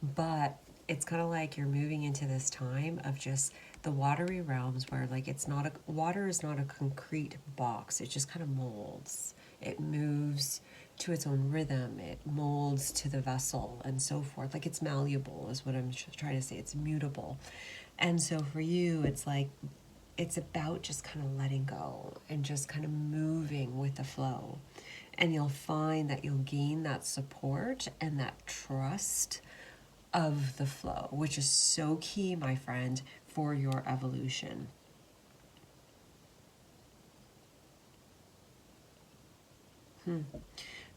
But it's kind of like you're moving into this time of just the watery realms where like it's not a, water is not a concrete box. It just kind of molds. It moves to its own rhythm, it molds to the vessel and so forth. Like it's malleable is what I'm trying to say. It's mutable. And so for you, it's like, it's about just kind of letting go and just kind of moving with the flow. And you'll find that you'll gain that support and that trust of the flow, which is so key, my friend, for your evolution.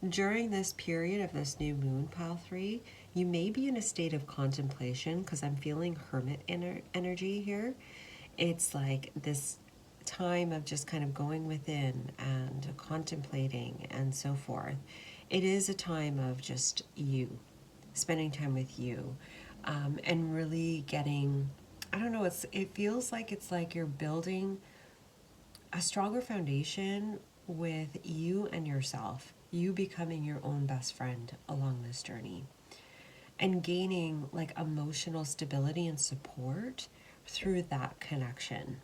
During this period of this new moon, pile 3, you may be in a state of contemplation because I'm feeling hermit energy here. It's like this time of just kind of going within and contemplating and so forth. It is a time of just you, spending time with you, and really getting, I don't know, it feels like it's like you're building a stronger foundation with you and yourself, you becoming your own best friend along this journey, and gaining like emotional stability and support through that connection.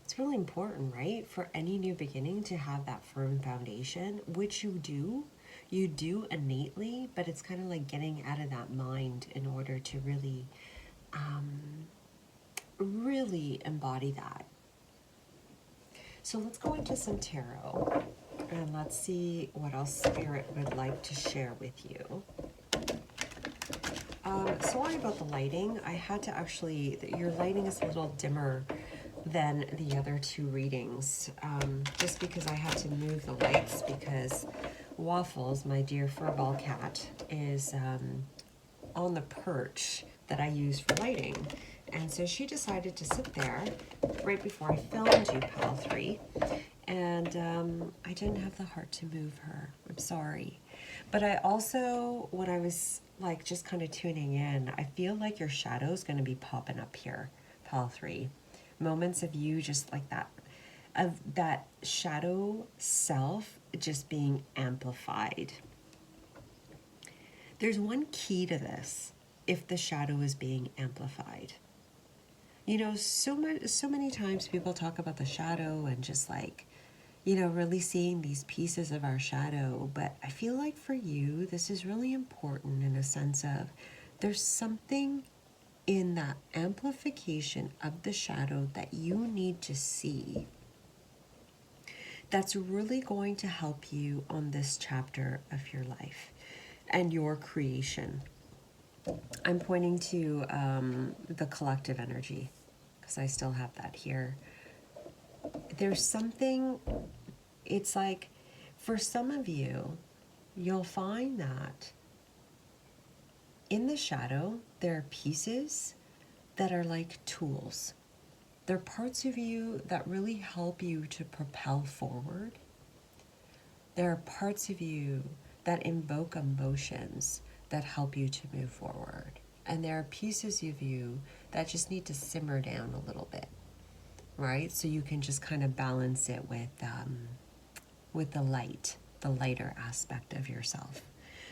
It's really important, right? For any new beginning to have that firm foundation, which you do innately, but it's kind of like getting out of that mind in order to really, really embody that. So let's go into some tarot and let's see what else Spirit would like to share with you. Sorry about the lighting. I had to actually, your lighting is a little dimmer than the other two readings, just because I had to move the lights because Waffles, my dear furball cat, is on the perch that I use for lighting. And so she decided to sit there right before I filmed you, pile 3. And I didn't have the heart to move her. I'm sorry. But I also, when I was like just kind of tuning in, I feel like your shadow is going to be popping up here, pile 3. Moments of you just like that, of that shadow self just being amplified. There's one key to this if the shadow is being amplified. You know, so many times people talk about the shadow and just like, you know, really seeing these pieces of our shadow. But I feel like for you, this is really important in a sense of there's something in that amplification of the shadow that you need to see that's really going to help you on this chapter of your life and your creation. I'm pointing to the collective energy because I still have that here. There's something, it's like for some of you, you'll find that in the shadow, there are pieces that are like tools. They're parts of you that really help you to propel forward. There are parts of you that invoke emotions that help you to move forward. And there are pieces of you that just need to simmer down a little bit, right? So you can just kind of balance it with the lighter aspect of yourself.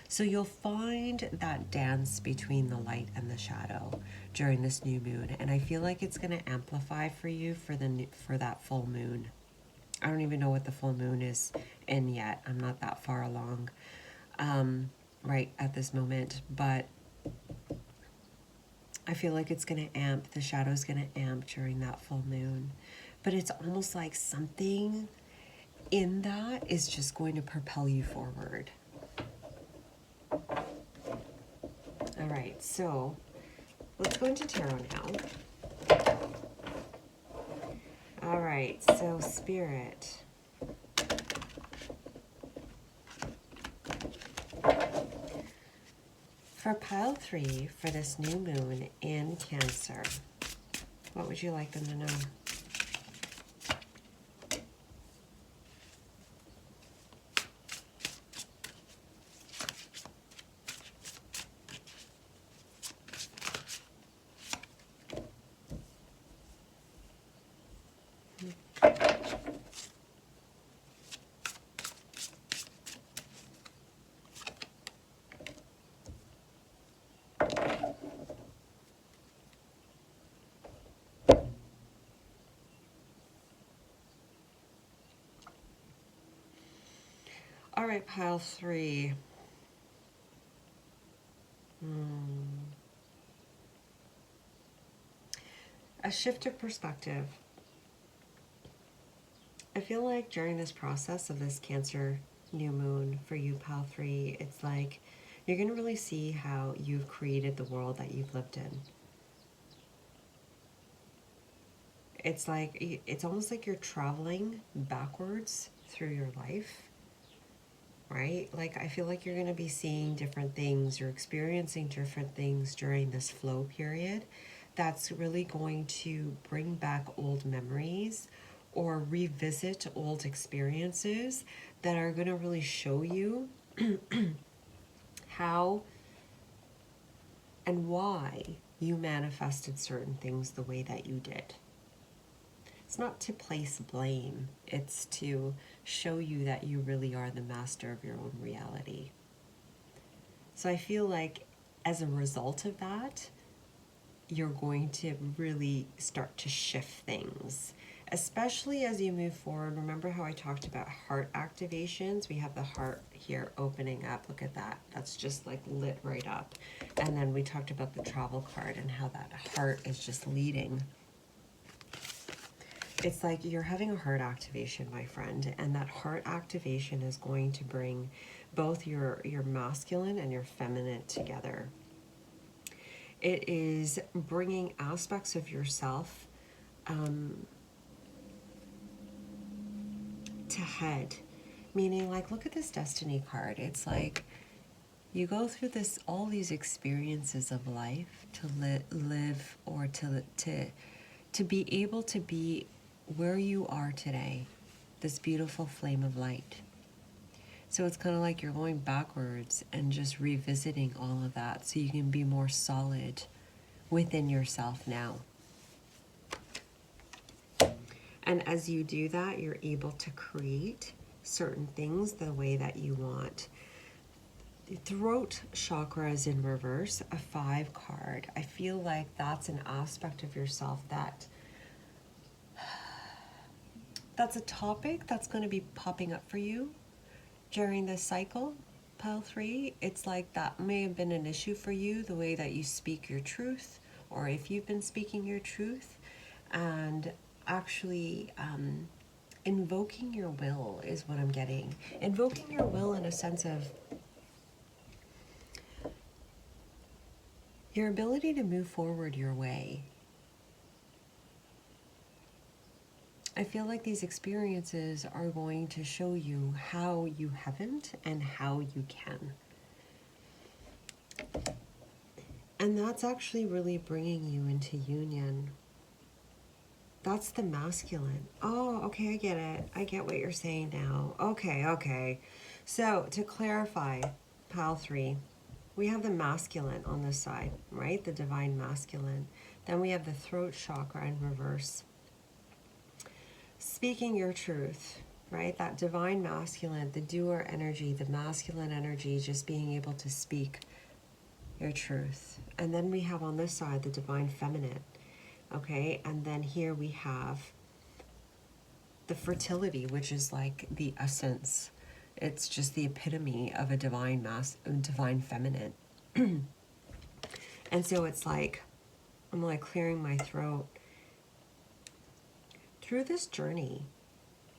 So you'll find that dance between the light and the shadow during this new moon. And I feel like it's going to amplify for you for that full moon. I don't even know what the full moon is in yet. I'm not that far along right at this moment. But I feel like it's going to amp. The shadow's going to amp during that full moon. But it's almost like something in that is just going to propel you forward. All right, so let's go into tarot now. All right, so Spirit. For pile 3, for this new moon in Cancer, what would you like them to know? All right, pile 3. A shift of perspective. I feel like during this process of this Cancer new moon for you, pile 3, it's like you're going to really see how you've created the world that you've lived in. It's like, it's almost like you're traveling backwards through your life, right? Like, I feel like you're going to be seeing different things, you're experiencing different things during this flow period that's really going to bring back old memories or revisit old experiences that are going to really show you how and why you manifested certain things the way that you did. It's not to place blame, it's to show you that you really are the master of your own reality. So I feel like as a result of that, you're going to really start to shift things, especially as you move forward. Remember how I talked about heart activations? We have the heart here opening up. Look at that. That's just like lit right up. And then we talked about the travel card and how that heart is just leading. It's like you're having a heart activation, my friend, and that heart activation is going to bring both your masculine and your feminine together. It is bringing aspects of yourself to head, meaning, like, look at this destiny card. It's like you go through this, all these experiences of life to live or to be able to be where you are today, this beautiful flame of light. So it's kind of like you're going backwards and just revisiting all of that so you can be more solid within yourself now. And as you do that, you're able to create certain things the way that you want. The throat chakra is in reverse, a 5 card. I feel like that's an aspect of yourself that's a topic that's going to be popping up for you during this cycle, pile 3. It's like that may have been an issue for you, the way that you speak your truth, or if you've been speaking your truth, and actually invoking your will is what I'm getting. Invoking your will in a sense of your ability to move forward your way. I feel like these experiences are going to show you how you haven't and how you can. And that's actually really bringing you into union. That's the masculine. Oh, okay, I get it. I get what you're saying now. Okay. So to clarify, pile 3, we have the masculine on this side, right? The divine masculine. Then we have the throat chakra in reverse. Speaking your truth, right? That divine masculine, the doer energy, the masculine energy, just being able to speak your truth. And then we have on this side the divine feminine, okay? And then here we have the fertility, which is like the essence. It's just the epitome of a divine feminine. And so it's like, I'm like clearing my throat. Through this journey,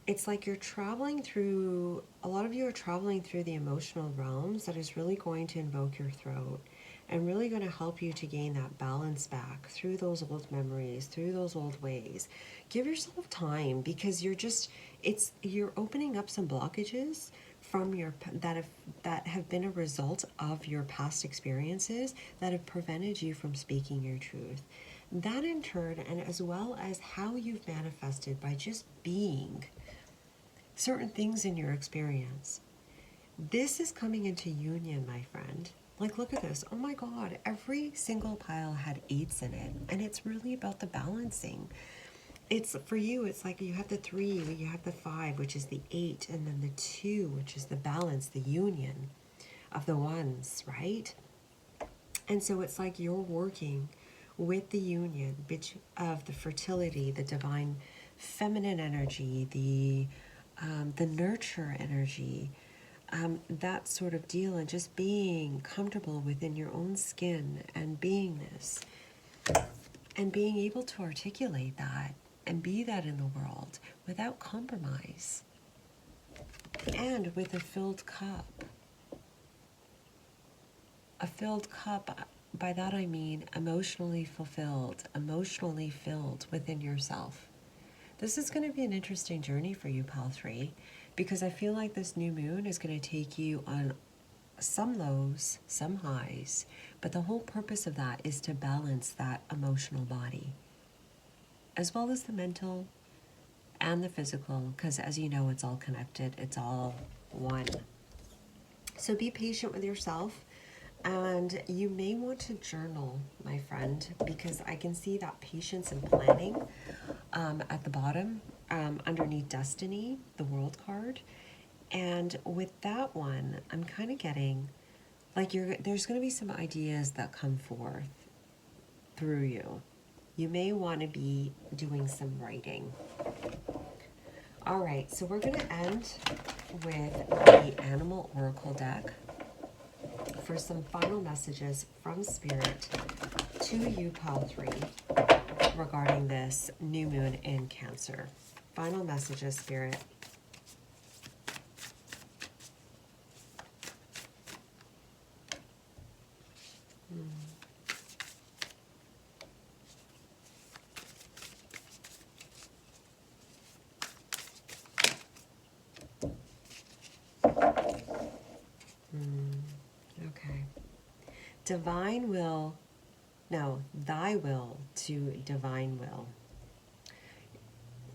it's like you're traveling through, a lot of you are traveling through the emotional realms that is really going to invoke your throat and really going to help you to gain that balance back through those old memories, through those old ways. Give yourself time, because you're opening up some blockages from that have been a result of your past experiences that have prevented you from speaking your truth. That in turn, and as well as how you've manifested by just being certain things in your experience. This is coming into union, my friend. Like, look at this. Oh my God, every single pile had 8s in it. And it's really about the balancing. It's for you, it's like you have the 3, you have the 5, which is the 8, and then the 2, which is the balance, the union of the 1s, right? And so it's like you're working with the union of the fertility, the divine feminine energy, the nurture energy, that sort of deal, and just being comfortable within your own skin and beingness, and being able to articulate that and be that in the world without compromise, and with a filled cup. A filled cup, by that I mean emotionally fulfilled, emotionally filled within yourself. This is going to be an interesting journey for you, pile 3, because I feel like this new moon is going to take you on some lows, some highs, but the whole purpose of that is to balance that emotional body, as well as the mental and the physical, because as you know, it's all connected, it's all one. So be patient with yourself, and you may want to journal, my friend, because I can see that patience and planning at the bottom, underneath Destiny, the World card. And with that one, I'm kind of getting like there's going to be some ideas that come forth through you. You may want to be doing some writing. All right, so we're going to end with the Animal Oracle deck for some final messages from Spirit to you, Pile 3, regarding this new moon in Cancer. Final messages, Spirit. Okay. Divine will, no, thy will to divine will.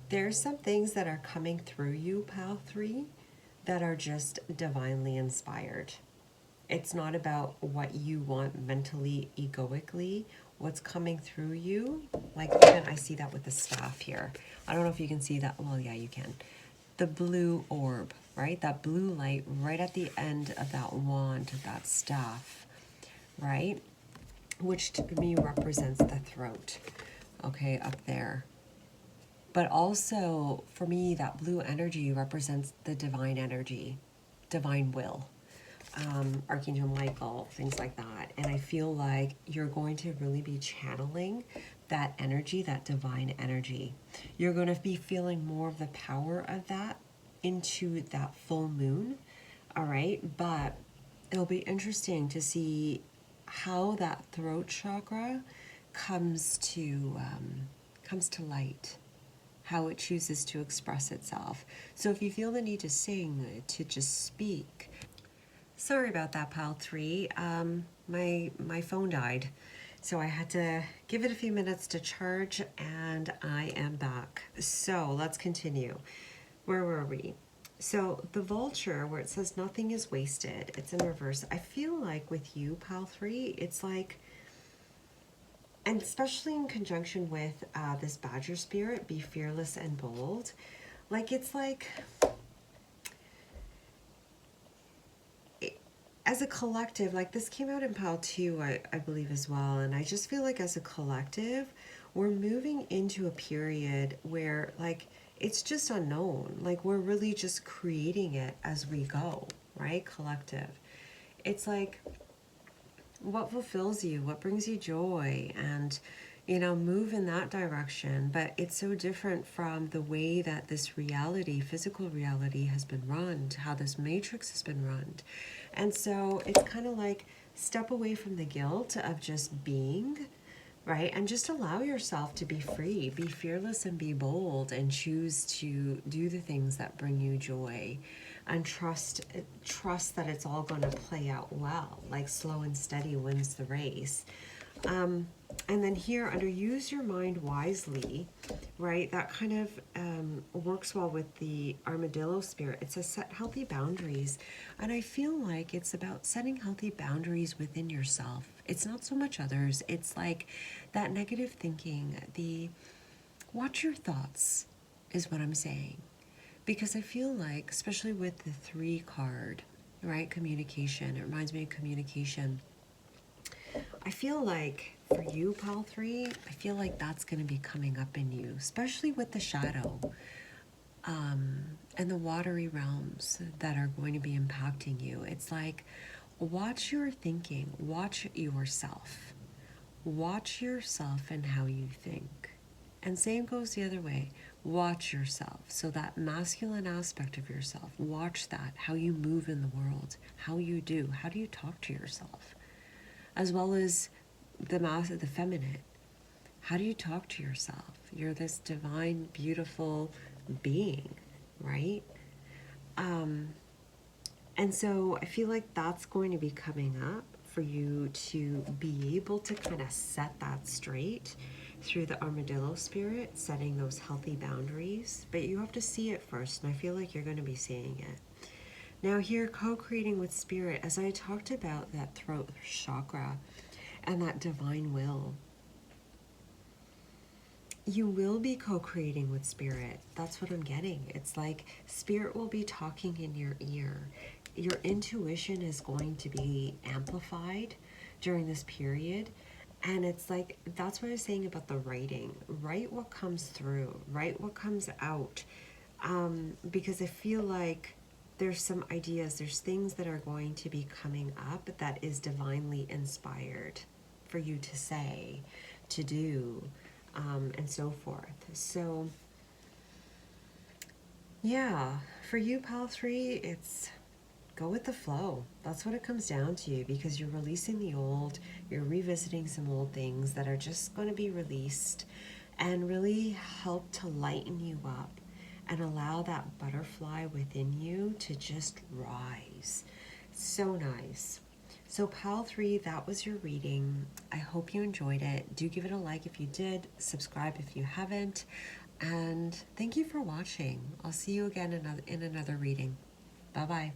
There's some things that are coming through you, Pile 3, that are just divinely inspired. It's not about what you want mentally, egoically. What's coming through you, like even I see that with the staff here. I don't know if you can see that. Well, yeah, you can. The blue orb, right? That blue light right at the end of that wand, of that staff, right? Which to me represents the throat, okay, up there. But also, for me, that blue energy represents the divine energy, divine will, Archangel Michael, things like that. And I feel like you're going to really be channeling that energy, that divine energy. You're going to be feeling more of the power of that into that full moon, all right? But it'll be interesting to see how that throat chakra comes to light, how it chooses to express itself. So if you feel the need to sing, to just speak. Sorry about that, Pile 3. My phone died, so I had to give it a few minutes to charge, and I am back. So let's continue. Where were we? So the vulture, where it says nothing is wasted, it's in reverse. I feel like with you, Pile 3, it's like, and especially in conjunction with this Badger spirit, be fearless and bold. Like, it's like, as a collective, like this came out in Pile 2, I believe as well. And I just feel like as a collective, we're moving into a period where like, it's just unknown. Like we're really just creating it as we go, right? Collective. It's like, what fulfills you, what brings you joy, and you know, move in that direction. But it's so different from the way that this reality, physical reality, has been run, how this matrix has been run. And so it's kind of like step away from the guilt of just being, right? And just allow yourself to be free, be fearless and be bold, and choose to do the things that bring you joy. And trust that it's all going to play out well, like slow and steady wins the race. And then here under use your mind wisely, right? That kind of works well with the armadillo spirit. It says set healthy boundaries. And I feel like it's about setting healthy boundaries within yourself. It's not so much others. It's like that negative thinking, watch your thoughts is what I'm saying. Because I feel like, especially with the 3 card, right? Communication. It reminds me of communication. I feel like for you, Pile 3, I feel like that's going to be coming up in you, especially with the shadow and the watery realms that are going to be impacting you. It's like, watch your thinking, watch yourself. Watch yourself and how you think. And same goes the other way. Watch yourself. So that masculine aspect of yourself, watch that, how you move in the world, how you do, how do you talk to yourself, as well as the feminine. How do you talk to yourself? You're this divine, beautiful being, right? And so I feel like that's going to be coming up for you to be able to kind of set that straight through the armadillo spirit, setting those healthy boundaries. But you have to see it first, and I feel like you're going to be seeing it. Now here, co-creating with spirit, as I talked about that throat chakra and that divine will, you will be co-creating with spirit. That's what I'm getting. It's like spirit will be talking in your ear. Your intuition is going to be amplified during this period. And it's like, that's what I was saying about the writing. Write what comes through, write what comes out. Because I feel like there's some ideas, there's things that are going to be coming up that is divinely inspired for you to say, to do, and so forth. So, yeah, for you, Pal 3, it's go with the flow. That's what it comes down to, because you're releasing the old, you're revisiting some old things that are just going to be released and really help to lighten you up and allow that butterfly within you to just rise. So nice. So Pal 3, that was your reading. I hope you enjoyed it. Do give it a like if you did, subscribe if you haven't, and thank you for watching. I'll see you again in another reading. Bye-bye.